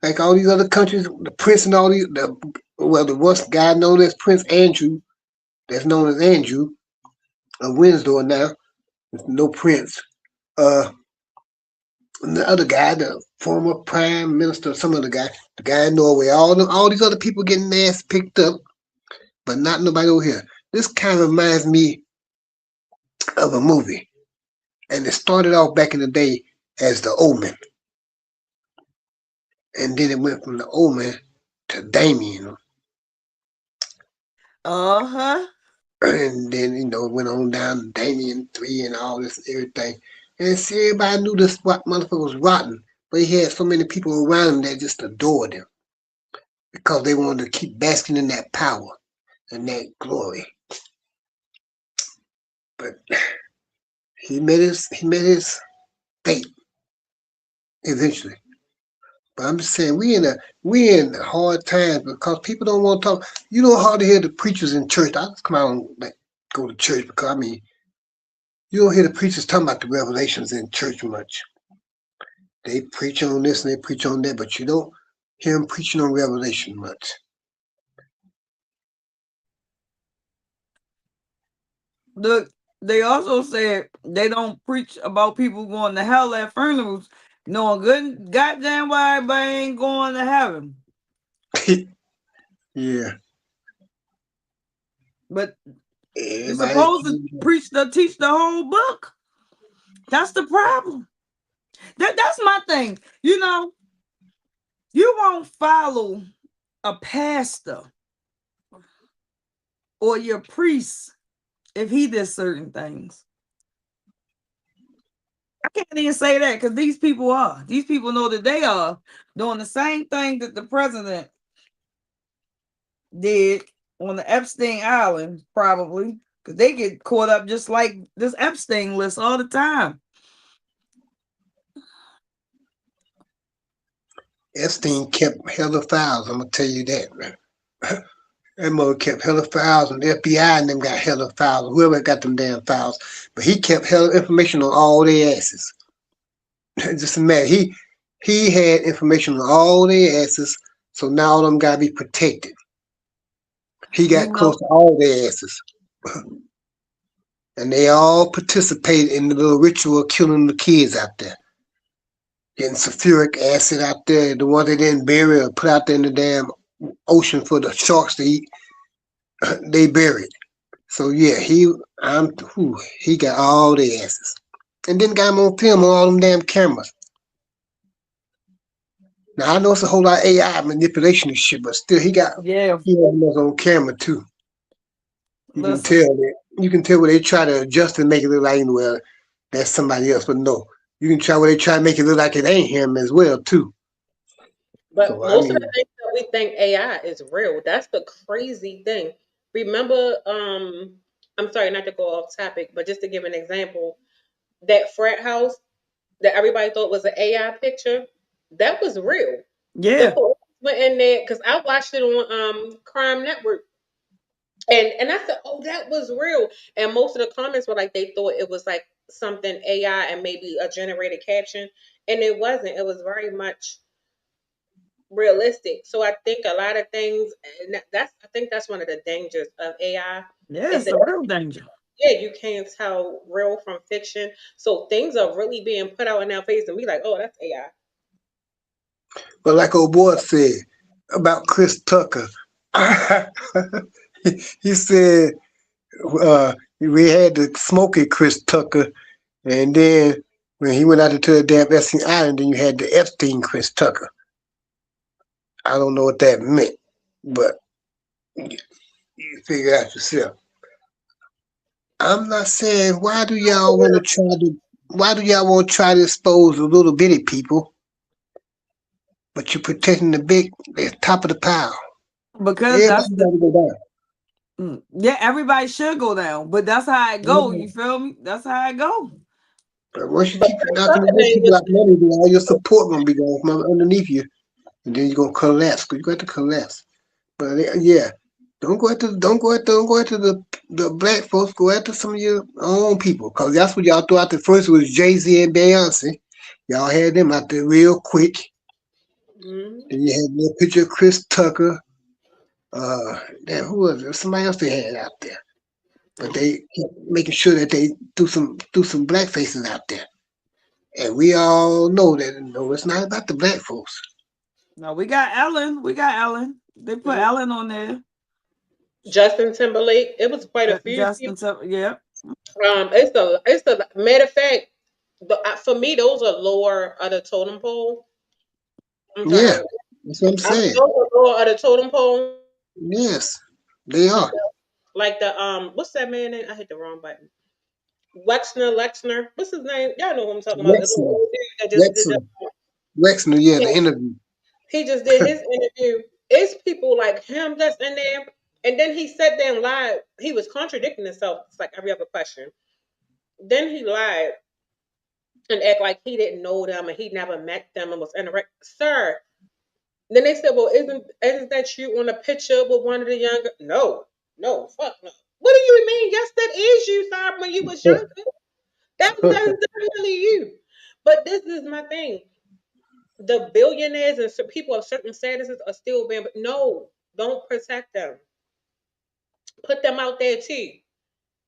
Like all these other countries, the Prince and all these, the once guy known as Prince Andrew, that's known as Andrew of Windsor now, no Prince. And the other guy, the former prime minister, some other guy, the guy in Norway, all these other people getting their ass picked up, but not nobody over here. This kind of reminds me of a movie, and it started off back in the day as The Omen, and then it went from The Omen to Damien. And then it went on down to Damien 3 and all this and everything. And see, everybody knew this motherfucker was rotten, but he had so many people around him that just adored him because they wanted to keep basking in that power and that glory. But he met his fate eventually. But I'm just saying we in hard times because people don't want to talk. You know hard to hear the preachers in church. I just come out and go to church because you don't hear the preachers talking about the revelations in church much. They preach on this and they preach on that, but you don't hear them preaching on revelation much. They also said they don't preach about people going to hell at funerals, knowing good goddamn why everybody ain't going to heaven. Yeah. But you're supposed to teach the whole book. That's the problem. That's my thing. You won't follow a pastor or your priest if he did certain things. I can't even say that because these people know that they are doing the same thing that the president did on the Epstein Island, probably, because they get caught up just like this Epstein list all the time. Epstein kept hella files, I'm gonna tell you that, man. That mother kept hella files, and the FBI and them got hella files, whoever got them damn files. But he kept hella information on all their asses. Just imagine, he had information on all their asses, so now all them gotta be protected. He got close to all their asses. And they all participated in the little ritual of killing the kids out there. Getting sulfuric acid out there, the ones they didn't bury or put out there in the damn ocean for the sharks to eat, they buried. So yeah, he got all the asses. And then got him on film on all them damn cameras. Now I know it's a whole lot of AI manipulation and shit, but still Yeah, he has us on camera too. You can listen. tell that you can tell where they try to adjust and make it look like well that's somebody else, but no. You can try where they try to make it look like it ain't him as well too. But So I most of the mean, things that we think AI is real. That's the crazy thing. Remember, I'm sorry not to go off topic, but just to give an example, that frat house that everybody thought was an AI picture, that was real. The Yeah, police went in there because I watched it on Crime Network, and I said, "Oh, that was real." And most of the comments were like they thought it was like something AI and maybe a generated caption, and it wasn't. It was very much realistic. So I think a lot of things, and that's I think that's one of the dangers of AI yeah, is it's that a real danger. yeah, you can't tell real from fiction. So things are really being put out in our face, and we like, oh, that's AI. but like old boy said about Chris Tucker, he said we had the smoky Chris Tucker, and then when he went out to the damn Epstein Island, then you had the Epstein Chris Tucker. I don't know what that meant, but you figure out yourself. I'm not saying why do y'all want to try to expose the little bitty people, but you're protecting the top of the pile. Because Everybody that's the got to go down. yeah, everybody should go down, but that's how it go. You feel me? That's how it go. But once you But keep Chris knocking the Tucker rich name people was out money, then all your support gonna be going from underneath you, and then you're gonna collapse. Cause you got to collapse. But yeah, don't go after the black folks. Go after some of your own people, cause that's what y'all threw out. The first was Jay Z and Beyonce. Y'all had them out there real quick. mhm. Then you had the picture of Chris Tucker. Damn, who was it? Somebody else they had out there. But they kept making sure that they threw some black faces out there. And we all know that no, it's not about the black folks. No, we got Ellen. We got Ellen. They put Mhm. Ellen on there. Justin Timberlake. It was quite a few Justin, people. yeah, It's the matter of fact. For me, those are lower of the totem pole. I'm Yeah, sorry. that's what I'm I'm saying. those are lower of the totem pole. Yes, they are. Like the what's that man name? I hit the wrong button. Lexner. What's his name? Y'all know who I'm talking about. The little Wexner, old dude that just did the Wexner, Wexner. Yeah, yeah, the interview. he just did his interview. It's people like him that's in there. And then he sat there and lied. He was contradicting himself. It's like every other question. Then he lied and act like he didn't know them and he never met them and was interact. Sir. Then they said, "Well, isn't that you on a picture with one of the younger?" No, no, fuck no. What do you mean? Yes, that is you, sir. When you was younger, that's definitely you. But this is my thing. The billionaires and people of certain statuses are still being. But no, don't protect them. Put them out there too.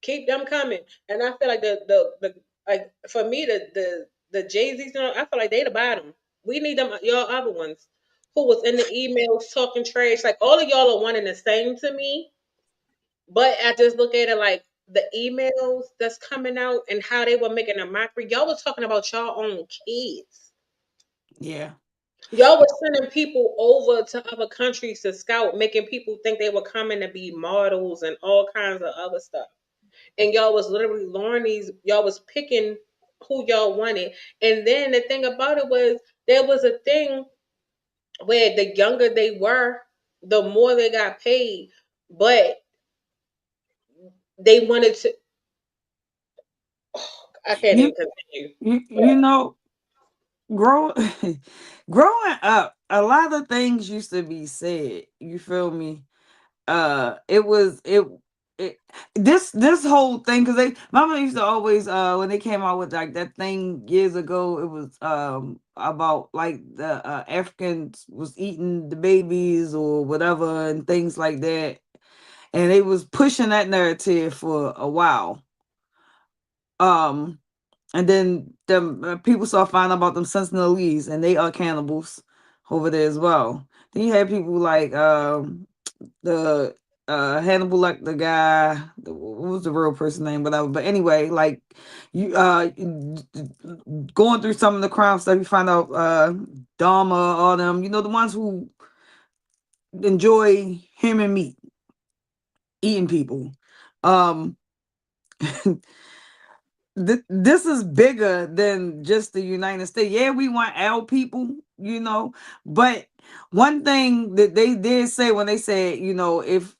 Keep them coming. And I feel like the like for me the Jay Z's, I feel like they the bottom. We need them y'all other ones who was in the emails talking trash. Like all of y'all are one and the same to me. But I just look at it like the emails that's coming out and how they were making a mockery. Y'all was talking about y'all own kids. yeah. Y'all was sending people over to other countries to scout, making people think they were coming to be models and all kinds of other stuff. And y'all was literally luring these, y'all was picking who y'all wanted. And then the thing about it was there was a thing where the younger they were, the more they got paid. But they wanted to I can't even You continue. you know, grow growing up, a lot of things used to be said. You feel me? It was it this whole thing because they mama used to always when they came out with like that thing years ago, it was about like the Africans was eating the babies or whatever and things like that, and they was pushing that narrative for a while. um and then the people start finding about them Sentinelese, and they are cannibals over there as well. Then you had people like the Hannibal, like the guy, what was the real person name, whatever. But anyway, like you going through some of the crime stuff, you find out Dharma, all them, the ones who enjoy human meat, eating people. Um this is bigger than just the United States. Yeah, we want our people, but one thing that they did say when they said, if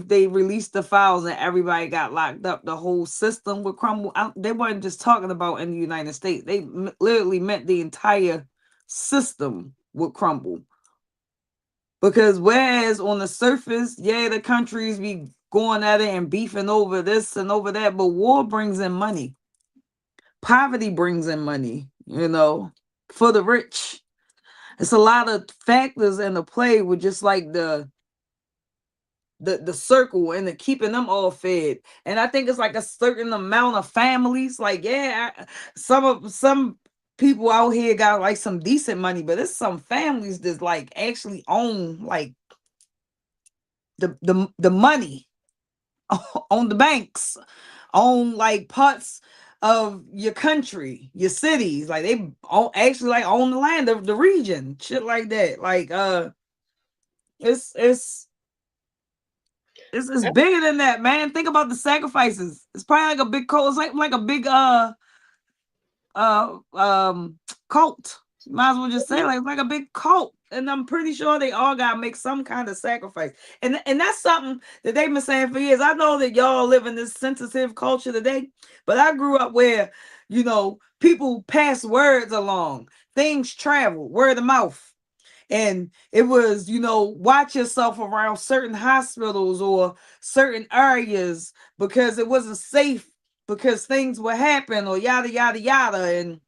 they released the files and everybody got locked up, the whole system would crumble. They weren't just talking about in the United States. They literally meant the entire system would crumble. Because whereas on the surface, yeah, the countries be going at it and beefing over this and over that, but war brings in money. Poverty brings in money, for the rich. It's a lot of factors in the play with just like the circle and the keeping them all fed. And I think it's like a certain amount of families. Like, yeah, some people out here got like some decent money, but it's some families that like actually own like the money, on the banks, on like parts of your country, your cities. Like they actually like own the land of the region, shit like that. Like it's bigger than that, man. Think about the sacrifices. It's probably like a big cult. It's like a big uh cult. Might as well just say like a big cult. And I'm pretty sure they all gotta make some kind of sacrifice. And that's something that they've been saying for years. I know that y'all live in this sensitive culture today, but I grew up where, people pass words along, things travel, word of mouth. And it was, watch yourself around certain hospitals or certain areas because it wasn't safe, because things would happen or yada yada yada. And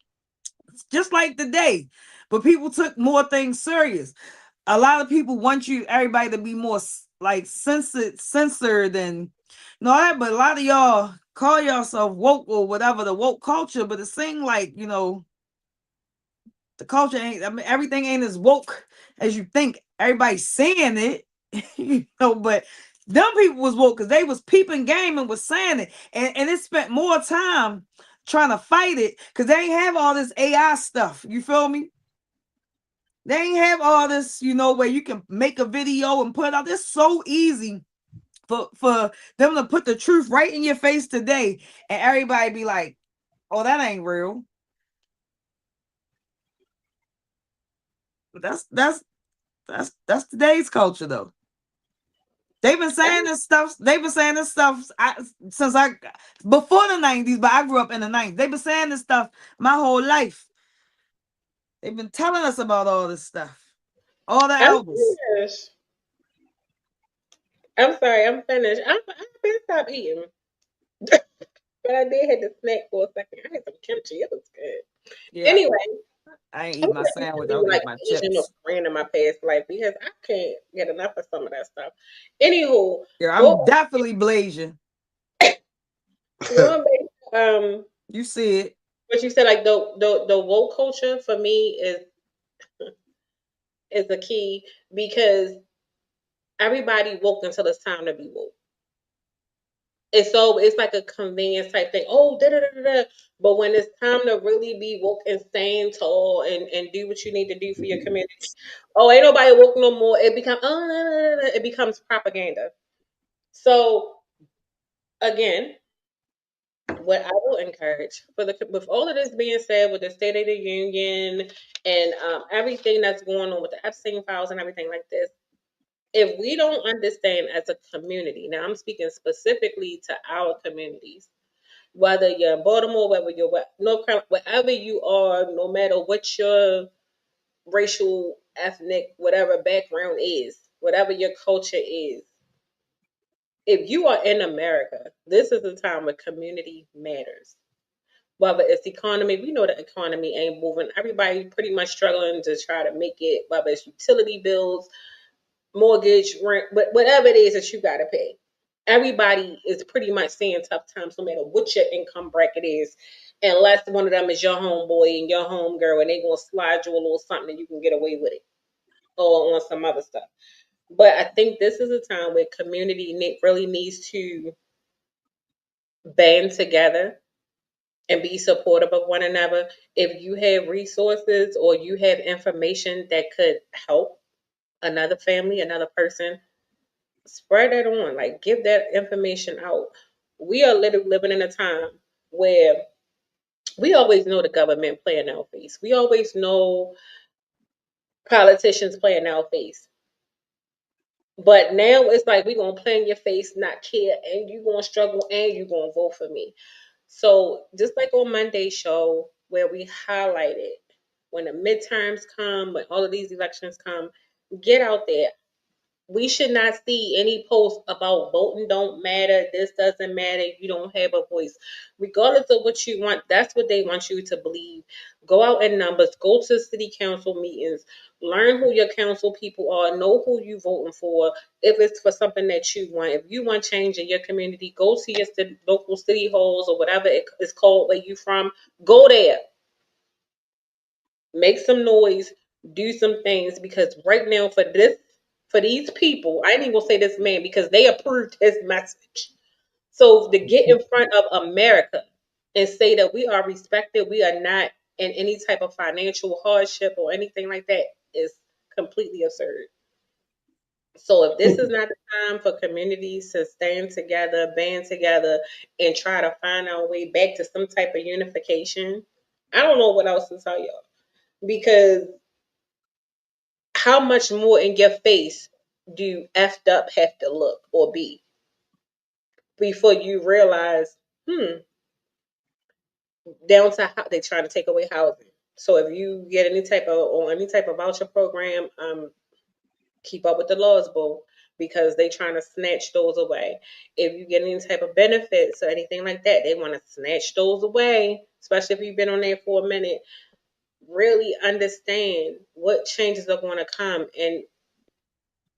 just like today, but people took more things serious. A lot of people want everybody to be more like censored and that, but a lot of y'all call yourself woke or whatever, the woke culture, but it seems like, the culture ain't, everything ain't as woke as you think. Everybody's saying it, but them people was woke because they was peeping game and was saying it. And it spent more time trying to fight it because they ain't have all this AI stuff. You feel me? They ain't have all this, where you can make a video and put it out. It's so easy for them to put the truth right in your face today, and everybody be like, "Oh, that ain't real." But that's today's culture, though. They've been saying this stuff. Since before the 90s, but I grew up in the 90s. They've been saying this stuff my whole life. They've been telling us about all this stuff. All the I'm elders. finished. I'm sorry, I'm finished. I've been stop eating. But I did have to snack for a second. I had some kimchi. It was good. Yeah, Anyway, I ain't I'm eat my ready to sandwich. be I'll like eat my Asian or chips. Korean in my past life because I can't get enough of some of that stuff. Anywho, Yeah, I'm go definitely blazing. going back, You see it. what you said, like the woke culture for me is the key because everybody woke until it's time to be woke. It's like a convenience type thing. Oh, da da da da. Da. But when it's time to really be woke and stand tall and do what you need to do for your community, oh, ain't nobody woke no more. It becomes it becomes propaganda. So again, what I will encourage with all of this being said, with the State of the Union and everything that's going on with the Epstein files and everything like this, if we don't understand as a community, now I'm speaking specifically to our communities, whether you're in Baltimore, whether you're North Carolina, wherever you are, no matter what your racial, ethnic, whatever background is, whatever your culture is, if you are in America, this is the time where community matters. Whether it's economy, we know the economy ain't moving. Everybody pretty much struggling to try to make it, whether it's utility bills, mortgage, rent, but whatever it is that you got to pay. Everybody is pretty much seeing tough times no matter what your income bracket is, unless one of them is your homeboy and your homegirl and they going to slide you a little something and you can get away with it or on some other stuff. But I think this is a time where community really needs to band together and be supportive of one another. If you have resources or you have information that could help another family, another person, spread that on. Like, give that information out. We are literally living in a time where we always know the government playing our face. We always know politicians playing our face. But now it's like we gonna play in your face, not care, and you gonna struggle and you gonna vote for me. So just like on Monday's show where we highlighted when the midterms come, when all of these elections come, get out there. We should not see any post about voting don't matter, this doesn't matter, you don't have a voice. Regardless of what you want, that's what they want you to believe. Go out in numbers, go to city council meetings, learn who your council people are, know who you voting for. If it's for something that you want, if you want change in your community, go to your local city halls or whatever it is called where you from. Go there, make some noise, do some things, because right now for these people, I ain't even gonna say this man because they approved his message. So to get in front of America and say that we are respected, we are not in any type of financial hardship or anything like that is completely absurd. So if this is not the time for communities to stand together, band together, and try to find our way back to some type of unification, I don't know what else to tell y'all. Because how much more in your face do effed up have to look or be before you realize, down to how they trying to take away housing. So if you get any type of or any type of voucher program, keep up with the laws, boo, because they trying to snatch those away. If you get any type of benefits or anything like that, they want to snatch those away. Especially if you've been on there for a minute. Really understand what changes are going to come, and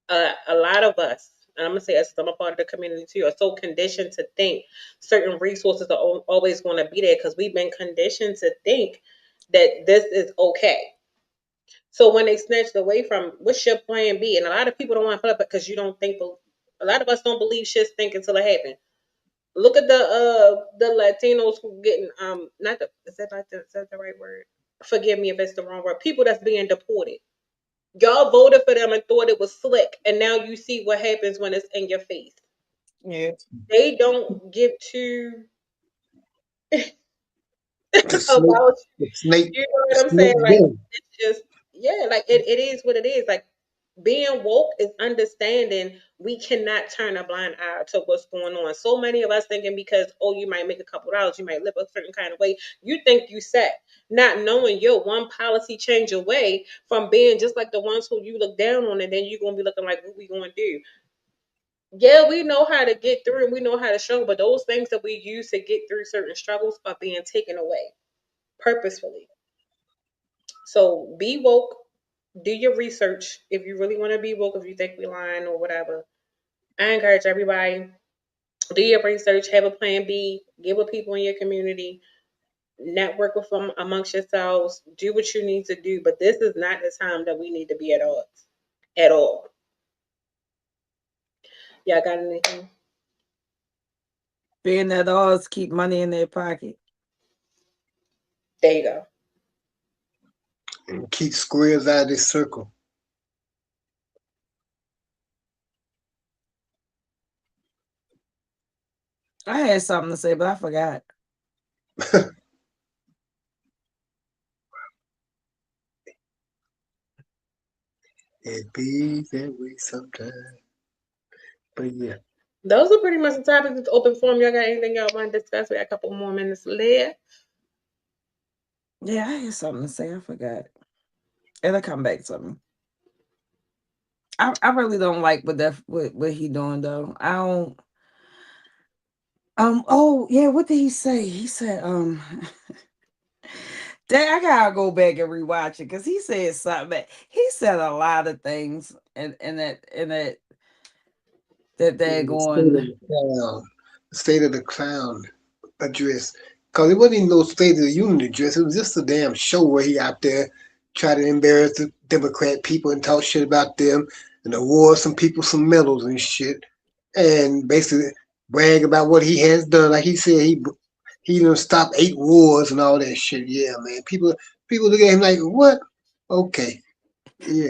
a lot of us, and I'm gonna say us, I'm a part of the community too, are so conditioned to think certain resources are always going to be there because we've been conditioned to think that this is okay. So when they snatched away from, what's your plan B? And a lot of people don't want to put up because you don't think. A lot of us don't believe shit think until it happens. Look at the Latinos who getting not the is that the right word? Forgive me if it's the wrong word. People that's being deported. Y'all voted for them and thought it was slick, and now you see what happens when it's in your face. Yeah. They don't give two The snake, about the snake, you know the what I'm snake saying? Like game. it's just yeah, like it is what it is. Like being woke is understanding we cannot turn a blind eye to what's going on. So many of us thinking because oh you might make a couple dollars, you might live a certain kind of way, you think you set, not knowing you're one policy change away from being just like the ones who you look down on, and then you're gonna be looking like what we gonna do. Yeah, we know how to get through and we know how to struggle, but those things that we use to get through certain struggles are being taken away purposefully. So be woke, do your research if you really want to be woke, if you think we're lying or whatever. I encourage everybody, do your research, have a plan B, get with people in your community, network with them amongst yourselves, do what you need to do. But this is not the time that we need to be at odds at all. Y'all got anything? Being that odds keep money in their pocket. There you go. And keep squares out of this circle. I had something to say, but I forgot. It be that way sometimes. But yeah. Those are pretty much the topics. It's open forum. Y'all got anything y'all want to discuss? We got a couple more minutes left. Yeah, I had something to say. I forgot. It'll come back to me. I really don't like what he doing though. I don't. Oh yeah, what did he say? He said Dang, I gotta go back and rewatch it because he said something. He said a lot of things in that they're The state of going. the clown. The state of the clown address. Because it wasn't even no State of the Union address. It was just a damn show where he out there try to embarrass the Democrat people and talk shit about them. and award some people some medals and shit, and basically brag about what he has done. Like he said, he done stopped 8 wars and all that shit. Yeah, man. People look at him like, what? Okay, yeah.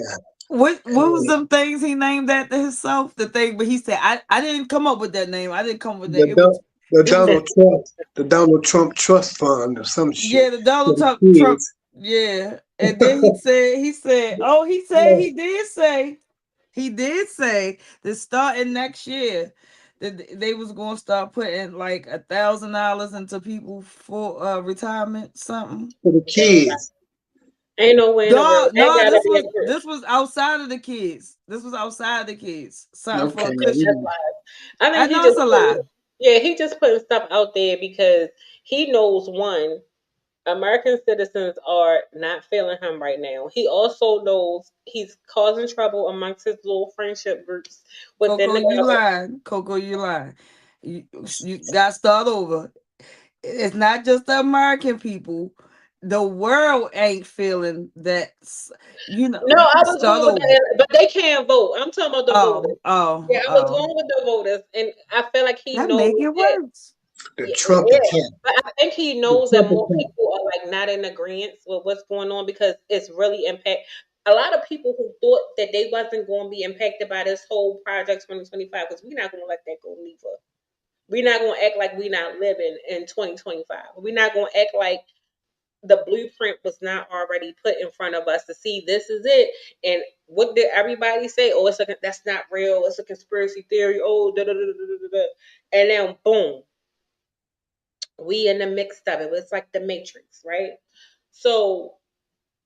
What was them things he named after himself? The thing, but he said, I didn't come up with that name. I didn't come up with that. The Don- the It was Donald Trump the Donald Trump Trust Fund or some shit yeah, the Donald for the Trump, kids. yeah. And then he did say that starting next year that they was gonna start putting like $1,000 into people for retirement something. For the kids. Ain't no way in the No, world. That no, gotta be a group. this was outside of the kids. This was outside the kids. Something for Okay, a That's cushion. lies. I I think he know it's just a putting, lie. yeah, he just putting stuff out there because he knows one, American citizens are not feeling him right now. He also knows he's causing trouble amongst his little friendship groups within Coco, the you government. lying. Coco, you lying. You got to start over. It's not just the American people. The world ain't feeling that. No, I was Start going with over. the, but they can't vote. I'm talking about the Oh, voters. oh, Yeah, I was oh. going with the voters, and I feel like he That knows make it that. worse. the Yeah, Trump yeah. attack. But I think he The knows that Trump more attack. people are like not in agreement with what's going on because it's really impact. A lot of people who thought that they wasn't going to be impacted by this whole project 2025 because we're not going to let that go neither. We're not going to act like we're not living in 2025. We're not going to act like the blueprint was not already put in front of us to see this is it. And what did everybody say? Oh, that's not real. It's a conspiracy theory. Oh, da da da da da da. And then boom, we in the mix of it. It's like the Matrix, right? So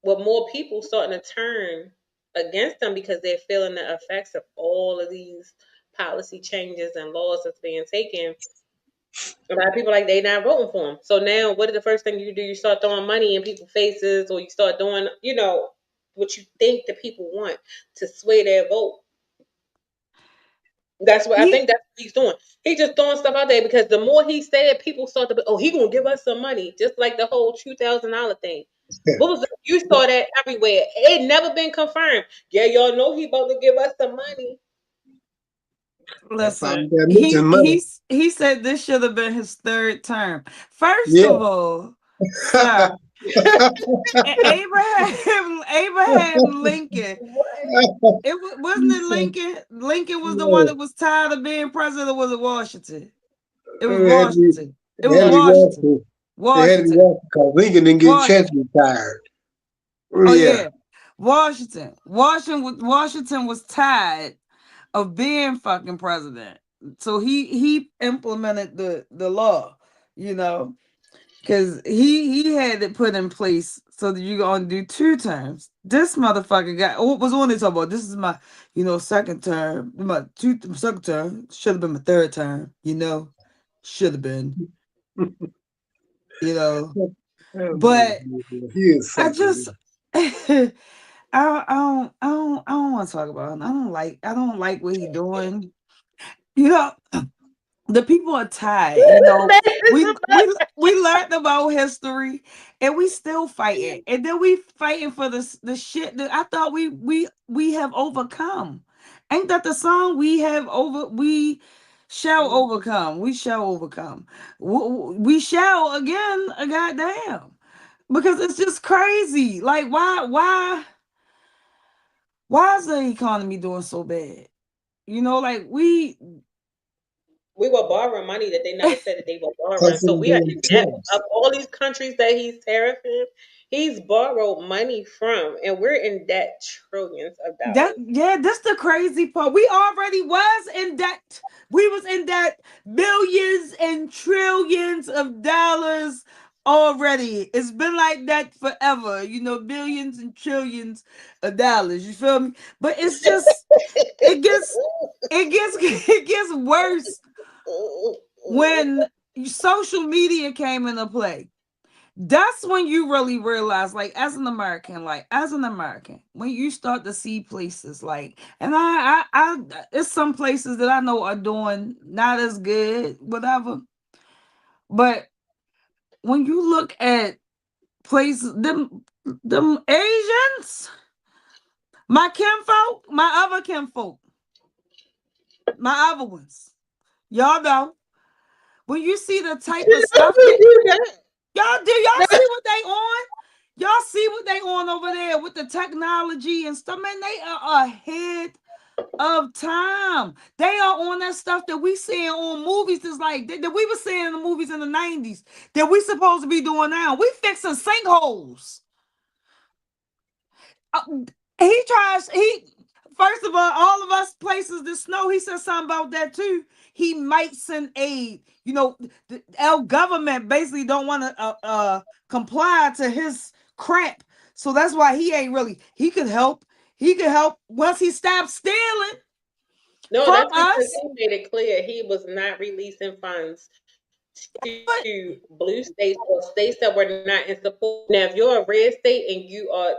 with more people starting to turn against them because they're feeling the effects of all of these policy changes and laws that's being taken, a lot of people like they not voting for them. So now, what is the first thing you do? You start throwing money in people's faces, or you start doing, what you think the people want to sway their vote. That's what I He think. That's what he's doing. He's just throwing stuff out there because the more he said, people start to be, oh, he gonna give us some money, just like the whole $2,000 thing. What was it? You saw that everywhere? It never been confirmed. Yeah, y'all know he about to give us some money. That's why listen. we got He mention money. he he said this should have been his third term. First Yeah. of all, sir, Abraham Lincoln. Wasn't it Lincoln? Lincoln was the one Yeah. that was tired of being president. Or was it Washington? It was It had to be, Washington. It it was had to be Washington. Washington. It had to be Washington. Washington because Lincoln didn't get a chance to Washington. retire. Oh, Oh yeah. yeah. Washington. Washington was tired of being fucking president. So he implemented the law, you know, because he had it put in place so that you gonna do 2 terms. This motherfucker got what was on this about. This is my, second term. Second term. Should have been my third term, Should have been, you know. But He is I something. just I don't want to talk about him. I don't like what he doing. You know, the people are tired. We learned about history, and we still fighting, and then we fighting for the shit that I thought we have overcome. Ain't that the song? We shall overcome. We shall overcome. We shall again. Goddamn, because it's just crazy. Like why is the economy doing so bad? Like we We were borrowing money that they never said that they were borrowing. Because So of we are the in debt tariffs. of all these countries that he's tariffing. He's borrowed money from, and we're in debt trillions of That dollars. yeah, that's the crazy part. We already was in debt. We was in debt billions and trillions of dollars already. It's been like that forever, billions and trillions of dollars. You feel me? But it's just it gets it gets worse when social media came into play. That's when you really realize, like, as an American, when you start to see places like, and it's some places that I know are doing not as good, whatever. But when you look at places, them Asians, My kinfolk, my other kinfolk, my other ones. Y'all know when you see the type of stuff that y'all see what they on? Y'all see what they on over there with the technology and stuff, man. They are ahead of time. They are on that stuff that we seeing on movies. That's like that we were seeing in the movies in the 90s that we supposed to be doing now. We fixing sinkholes. Uh, he first of all of us places the snow. He said something about that too. He might send aid. You know, our government basically don't want to comply to his crap. So that's why he ain't really. He could help. He could help once he stops stealing No, from that's because us. he made it clear he was not releasing funds But to blue states or states that were not in support. Now, if you're a red state and you are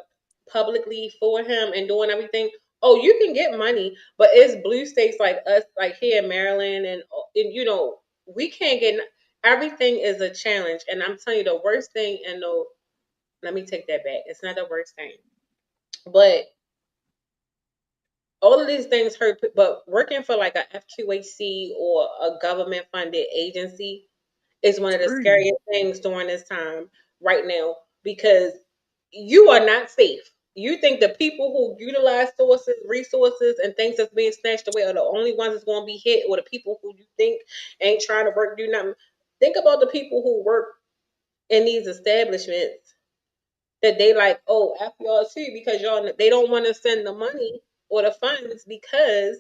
publicly for him and doing everything, oh, you can get money. But it's blue states like us, like here in Maryland, and you know, we can't get everything is a challenge. And I'm telling you, the worst thing, and no, let me take that back. It's not the worst thing, but all of these things hurt. But working for like a FQAC or a government funded agency is one of the scariest things during this time right now because you are not safe. You think the people who utilize resources, and things that's being snatched away are the only ones that's going to be hit, or the people who you think ain't trying to work, do nothing. Think about the people who work in these establishments that they like, oh, after y'all too, because y'all they don't want to send the money or the funds because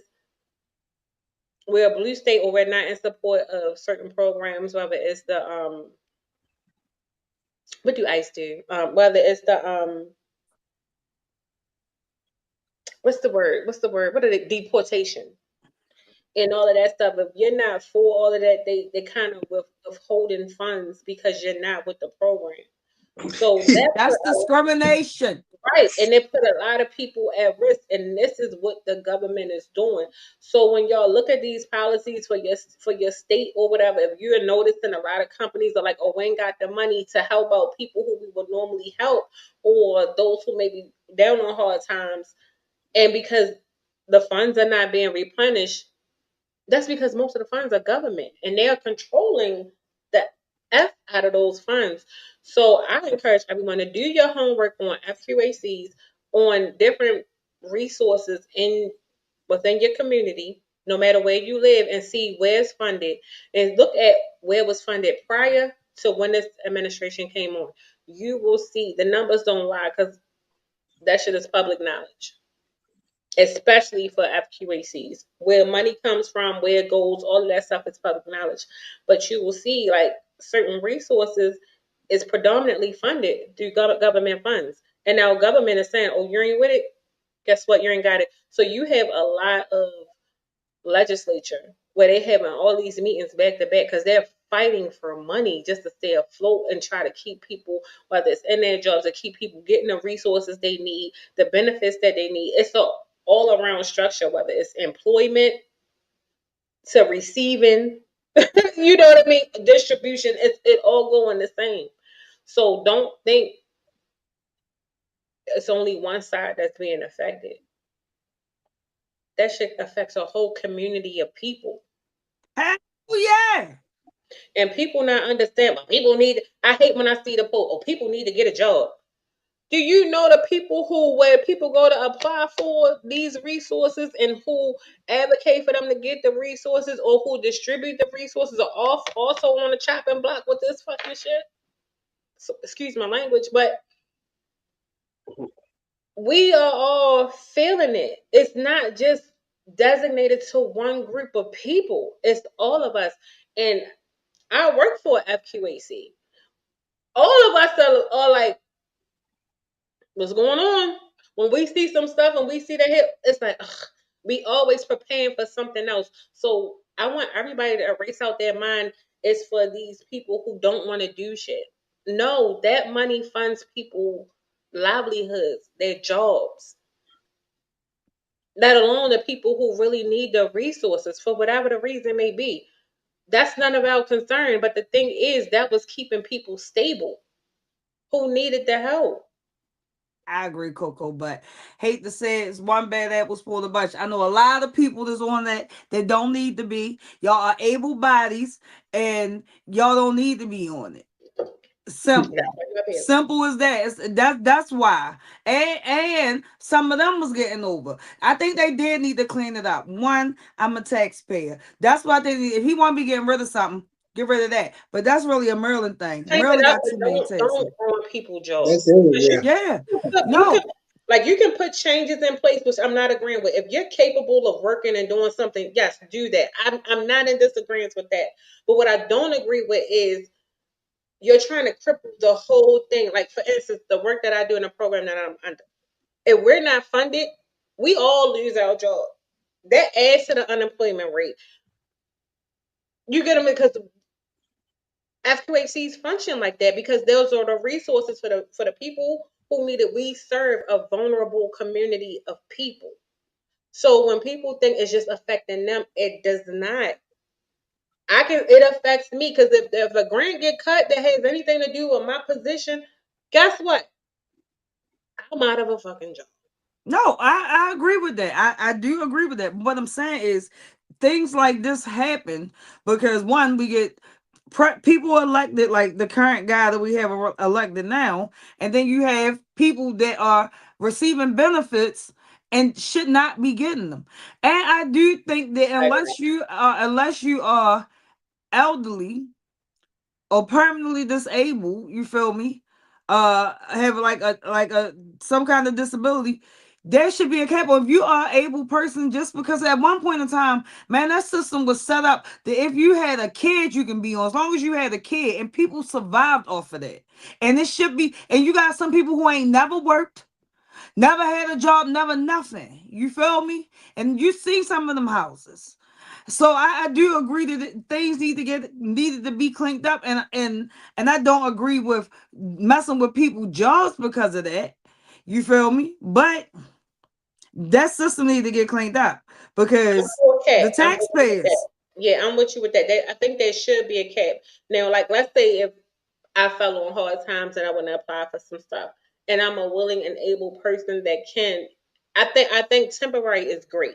we're a blue state or we're not in support of certain programs, whether it's the what do ICE do? Whether it's the what's the word? What's the word? What are they? Deportation and all of that stuff. If you're not for all of that, they kind of withholding funds because you're not with the program. So that's that's discrimination. right, and it put a lot of people at risk, and this is what the government is doing. So when y'all look at these policies for your state or whatever, if you're noticing a lot of companies are like, oh, we ain't got the money to help out people who we would normally help, or those who may be down on hard times, and because the funds are not being replenished, that's because most of the funds are government, and they are controlling the F out of those funds. So I encourage everyone to do your homework on FQACs, on different resources within your community, no matter where you live, and see where's funded, and look at where it was funded prior to when this administration came on. You will see the numbers don't lie because that shit is public knowledge, especially for FQACs. Where money comes from, where it goes, all of that stuff is public knowledge. But you will see like certain resources is predominantly funded through government funds. And now government is saying, oh, you ain't with it? Guess what? You ain't got it. So you have a lot of legislature where they having all these meetings back to back because they're fighting for money just to stay afloat and try to keep people, whether it's in their jobs, to keep people getting the resources they need, the benefits that they need. It's a all around structure, whether it's employment to receiving, you know what I mean, distribution. It all going the same. So don't think it's only one side that's being affected. That shit affects a whole community of people. Hell yeah. And people not understand, but people need, I hate when I see the post, oh, people need to get a job. Do you know the people who, where people go to apply for these resources and who advocate for them to get the resources or who distribute the resources are off also on the chopping block with this fucking shit? So, excuse my language, but we are all feeling it. It's not just designated to one group of people. It's all of us. And I work for FQAC. All of us are like, what's going on? When we see some stuff and we see the hit, it's like, ugh, we always preparing for something else. So I want everybody to erase out their mind it's for these people who don't want to do shit. No, that money funds people livelihoods, their jobs, let alone the people who really need the resources for whatever the reason may be. That's none of our concern. But the thing is, that was keeping people stable who needed the help. I agree, Coco, but hate to say it's one bad apple spoil the bunch. I know a lot of people that's on that don't need to be. Y'all are able bodies and y'all don't need to be on it. Simple. Simple as that. That's why. And some of them was getting over. I think they did need to clean it up. One, I'm a taxpayer. That's why they need. If he want to be getting rid of something, get rid of that. But that's really a Maryland thing. Clean it Maryland up, got too but many taxes. don't ruin people's That's jobs. everywhere. Yeah. You can No. like you can put changes in place, which I'm not agreeing with. If you're capable of working and doing something, yes, do that. I'm not in disagreement with that. But what I don't agree with is you're trying to cripple the whole thing. Like for instance, the work that I do in the program that I'm under. If we're not funded, we all lose our job. That adds to the unemployment rate. You get them because FQHCs function like that because those are the resources for the people who need it. We serve a vulnerable community of people. So when people think it's just affecting them, it does not. It affects me because if a grant get cut that has anything to do with my position, guess what? I'm out of a fucking job. No, I agree with that. I do agree with that. What I'm saying is things like this happen because one, we get people elected like the current guy that we have elected now, and then you have people that are receiving benefits and should not be getting them. And I do think that I agree. unless you are elderly or permanently disabled, you feel me? Have like a some kind of disability, there should be a cap. Or if you are able person, just because at one point in time, man, that system was set up that if you had a kid, you can be on as long as you had a kid, and people survived off of that. And it should be, and you got some people who ain't never worked, never had a job, never nothing. You feel me? And you see some of them houses. So I do agree that things needed to be cleaned up, and I don't agree with messing with people's jobs because of that. You feel me? But that system need to get cleaned up because the Okay, I'm with you with that. taxpayers. Yeah, I'm with you with that. I think there should be a cap. Now, like let's say if I fell on hard times and I want to apply for some stuff, and I'm a willing and able person that can. I think temporary is great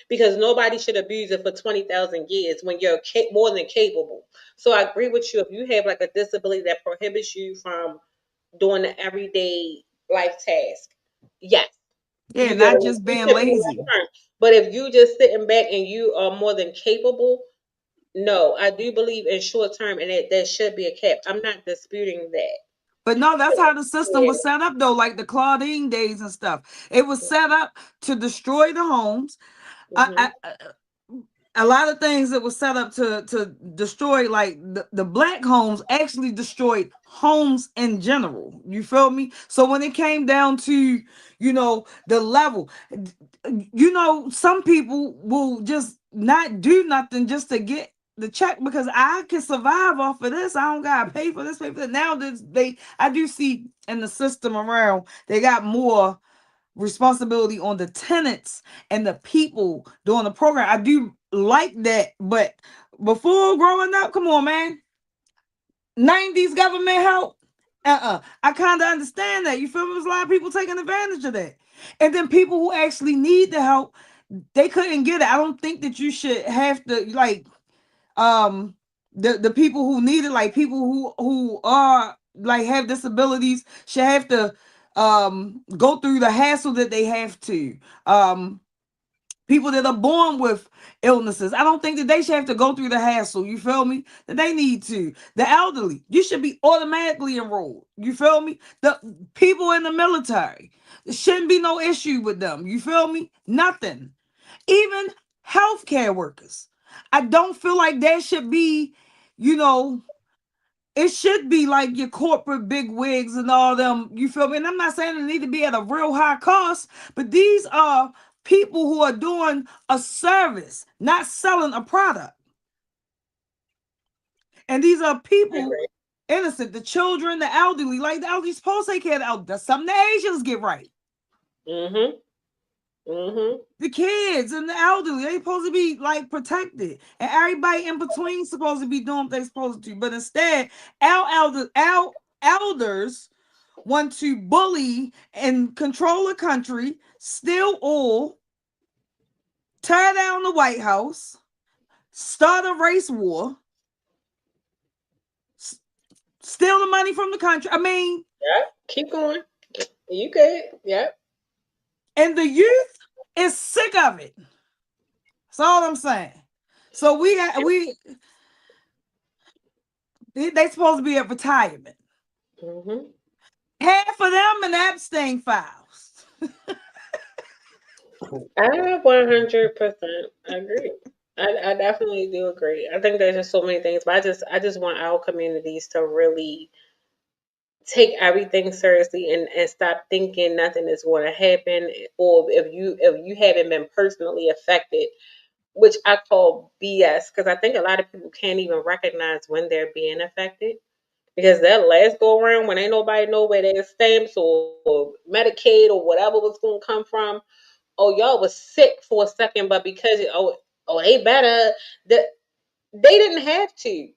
because nobody should abuse it for 20,000 years when you're more than capable. So I agree with you. If you have like a disability that prohibits you from doing the everyday life task, yes, Yeah, you get not a just you being temporary lazy. term. But if you just sitting back and you are more than capable, no, I do believe in short term and there should be a cap. I'm not disputing that. But no, that's how the system Yeah. was set up though, like the Claudine days and stuff. It was set up to destroy the homes. Hmm. A lot of things that was set up to destroy, like the black homes actually destroyed homes in general. You feel me? So when it came down to, the level, some people will just not do nothing just to get the check because I can survive off of this. I don't gotta pay for this, pay for that. Now I do see in the system around, they got more responsibility on the tenants and the people doing the program. I do like that, but before growing up, come on, man, 90s government help. I kind of understand that. You feel me? There's a lot of people taking advantage of that. And then people who actually need the help, they couldn't get it. I don't think that you should have to like the people who need it, like people who are like have disabilities should have to go through the hassle that they have to. People that are born with illnesses, I don't think that they should have to go through the hassle. You feel me? That they need to. The elderly, you should be automatically enrolled. You feel me? The people in the military, there shouldn't be no issue with them. You feel me? Nothing. Even healthcare workers, I don't feel like that should be, you know, it should be like your corporate big wigs and all them. You feel me? And I'm not saying they need to be at a real high cost, but these are people who are doing a service, not selling a product. And these are I people agree. innocent, the children, the elderly. Like the elderly supposed to take care of the elderly. That's something the Asians get right. Mm-hmm. Mm-hmm. The kids and the elderly, they supposed to be like protected, and everybody in between supposed to be doing what they supposed to. But instead, our elders want to bully and control a country, steal oil, tear down the White House, start a race war, steal the money from the country. I mean, Yeah, keep going. You good? Yep. and the youth is sick of it. That's all I'm saying. So they supposed to be at retirement. Mm-hmm. Half of them in Epstein files. I 100% agree. I definitely do agree. I think there's just so many things, but I just want our communities to really take everything seriously and stop thinking nothing is going to happen, or if you haven't been personally affected, which I call BS, because I think a lot of people can't even recognize when they're being affected. Because that last go around when ain't nobody know where their stamps or Medicaid or whatever was going to come from, oh y'all was sick for a second, but because they better, that they didn't have to.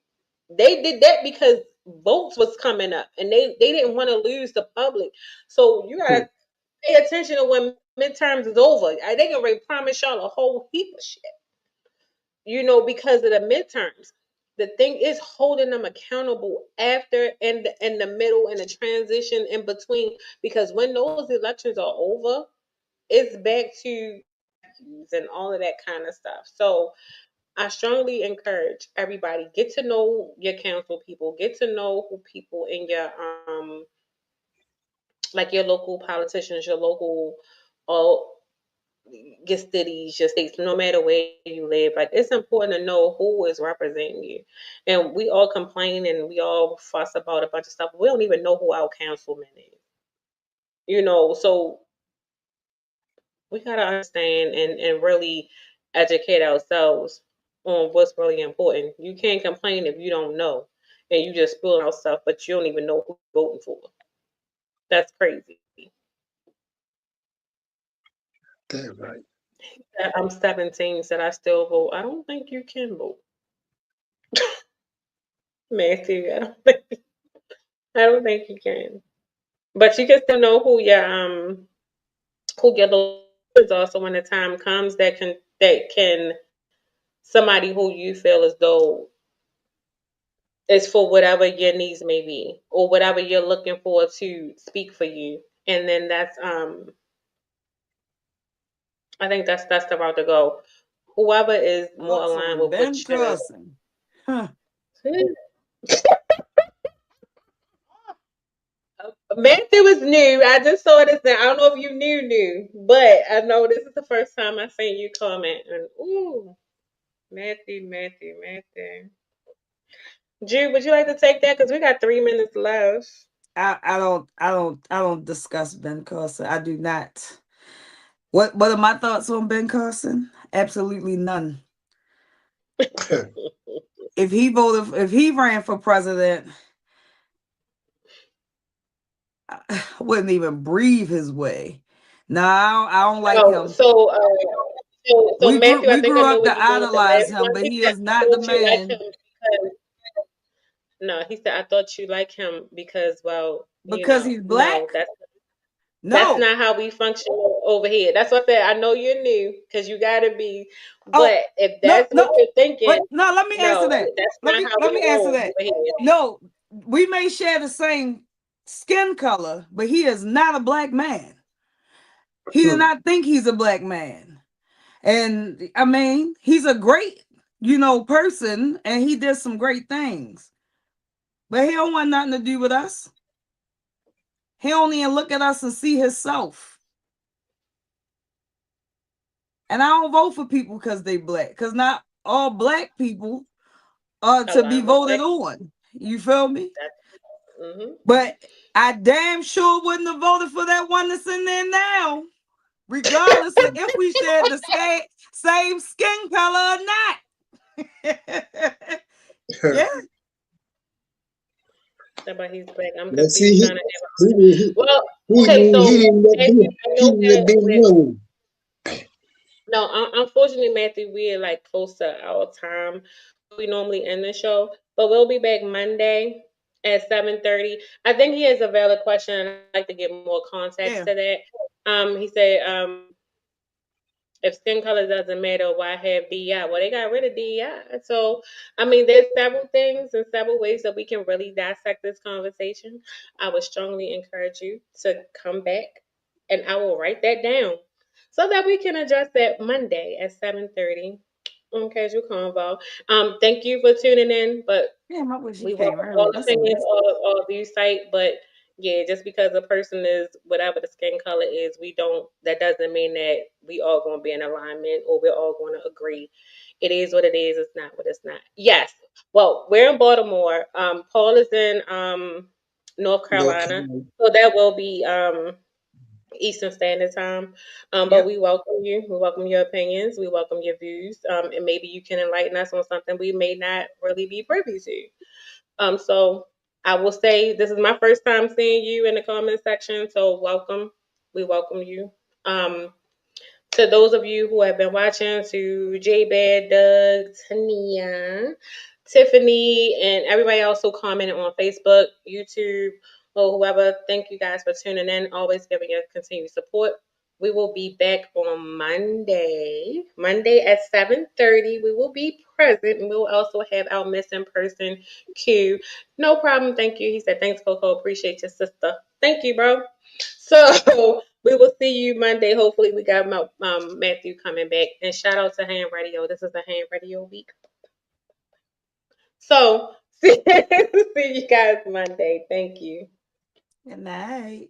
They did that because votes was coming up, and they didn't want to lose the public. So you gotta pay attention to when midterms is over. They can already promise y'all a whole heap of shit, because of the midterms. The thing is holding them accountable after and in the middle and the transition in between. Because when those elections are over, it's back to nephews and all of that kind of stuff. So I strongly encourage everybody, get to know your council people, get to know who people in your like your local politicians, your local uh your cities, your states, no matter where you live. Like, it's important to know who is representing you. And we all complain and we all fuss about a bunch of stuff. We don't even know who our councilman is. So we gotta understand and really educate ourselves on what's really important. You can't complain if you don't know and you just spill out stuff, but you don't even know who you're voting for. That's crazy. That's right. I'm 17, said I still vote. I don't think you can vote, Matthew. I don't think you can. But you can still know who your local is also when the time comes that can somebody who you feel as though is for whatever your needs may be or whatever you're looking for to speak for you. And then I think that's the route to go. Whoever is more Thoughts aligned on with Ben what you're Carson. Huh. Matthew is new. I just saw this now. I don't know if you knew, but I know this is the first time I seen you comment. And ooh, Matthew. Jude, would you like to take that? Because we got 3 minutes left. I don't discuss Ben Carson. I do not. What are my thoughts on Ben Carson? Absolutely none. If he ran for president, I wouldn't even breathe his way. No, I don't like Oh, him. so We grew Matthew, I we think I grew know up where to you're going with the idolize last him, one. but He he said, is "I not the thought you like him man because." No, he said, "I thought you like him because, well, because he's no, black. that's No. not how we function over here." That's what I said. I know you're new because you got to be, Oh, but if no, that's what no. you're thinking, Wait, no, let me answer no, that. that's Let not me how let we me answer roll that. over here. No, we may share the same skin color, but he is not a black man. He did not think he's a black man. And I mean, he's a great, person, and he did some great things. But he don't want nothing to do with us. He only even look at us and see himself. And I don't vote for people because they black. Because not all black people are A to be lot of voted black. on. You feel me? Mm-hmm. But I damn sure wouldn't have voted for that one that's in there now, regardless of if we shared the same skin color or not. Yeah. But he's black. I'm Let's see, confused trying to he, he, Well, he, okay, he, so didn't let Matthew, be, I he know didn't let be we're known. no, unfortunately, Matthew, we're like close to our time. We normally end the show, but we'll be back Monday, at 7:30. I think he has a valid question, and I'd like to get more context Yeah. to that. He said, if skin color doesn't matter, why have DEI? Well, they got rid of DEI. So, I mean, there's several things and several ways that we can really dissect this conversation. I would strongly encourage you to come back, and I will write that down so that we can address that Monday at 7:30 on Casual Convo. Thank you for tuning in, but Damn, I wish he we came welcome all early. That's a opinions, mess. all view site, but yeah, just because a person is whatever the skin color is, we don't. That doesn't mean that we all going to be in alignment or we're all going to agree. It is what it is. It's not what it's not. Yes. Well, we're in Baltimore. Paul is in North North Carolina, Carolina. so that will be Eastern Standard Time. But Yep. we welcome you. We welcome your opinions. We welcome your views. And maybe you can enlighten us on something we may not really be privy to. So I will say this is my first time seeing you in the comment section. So welcome. We welcome you. To those of you who have been watching, to J Bad, Doug, Tania, Tiffany, and everybody else who commented on Facebook, YouTube, or whoever, thank you guys for tuning in, always giving your continued support. We will be back on Monday. Monday at 7:30. We will be present, and we will also have our missing person Q. No problem, thank you. He said, thanks, Coco. Appreciate your sister. Thank you, bro. So we will see you Monday. Hopefully, we got Matthew coming back. And shout out to Ham Radio. This is a Ham Radio week. So see you guys Monday. Thank you. Good night.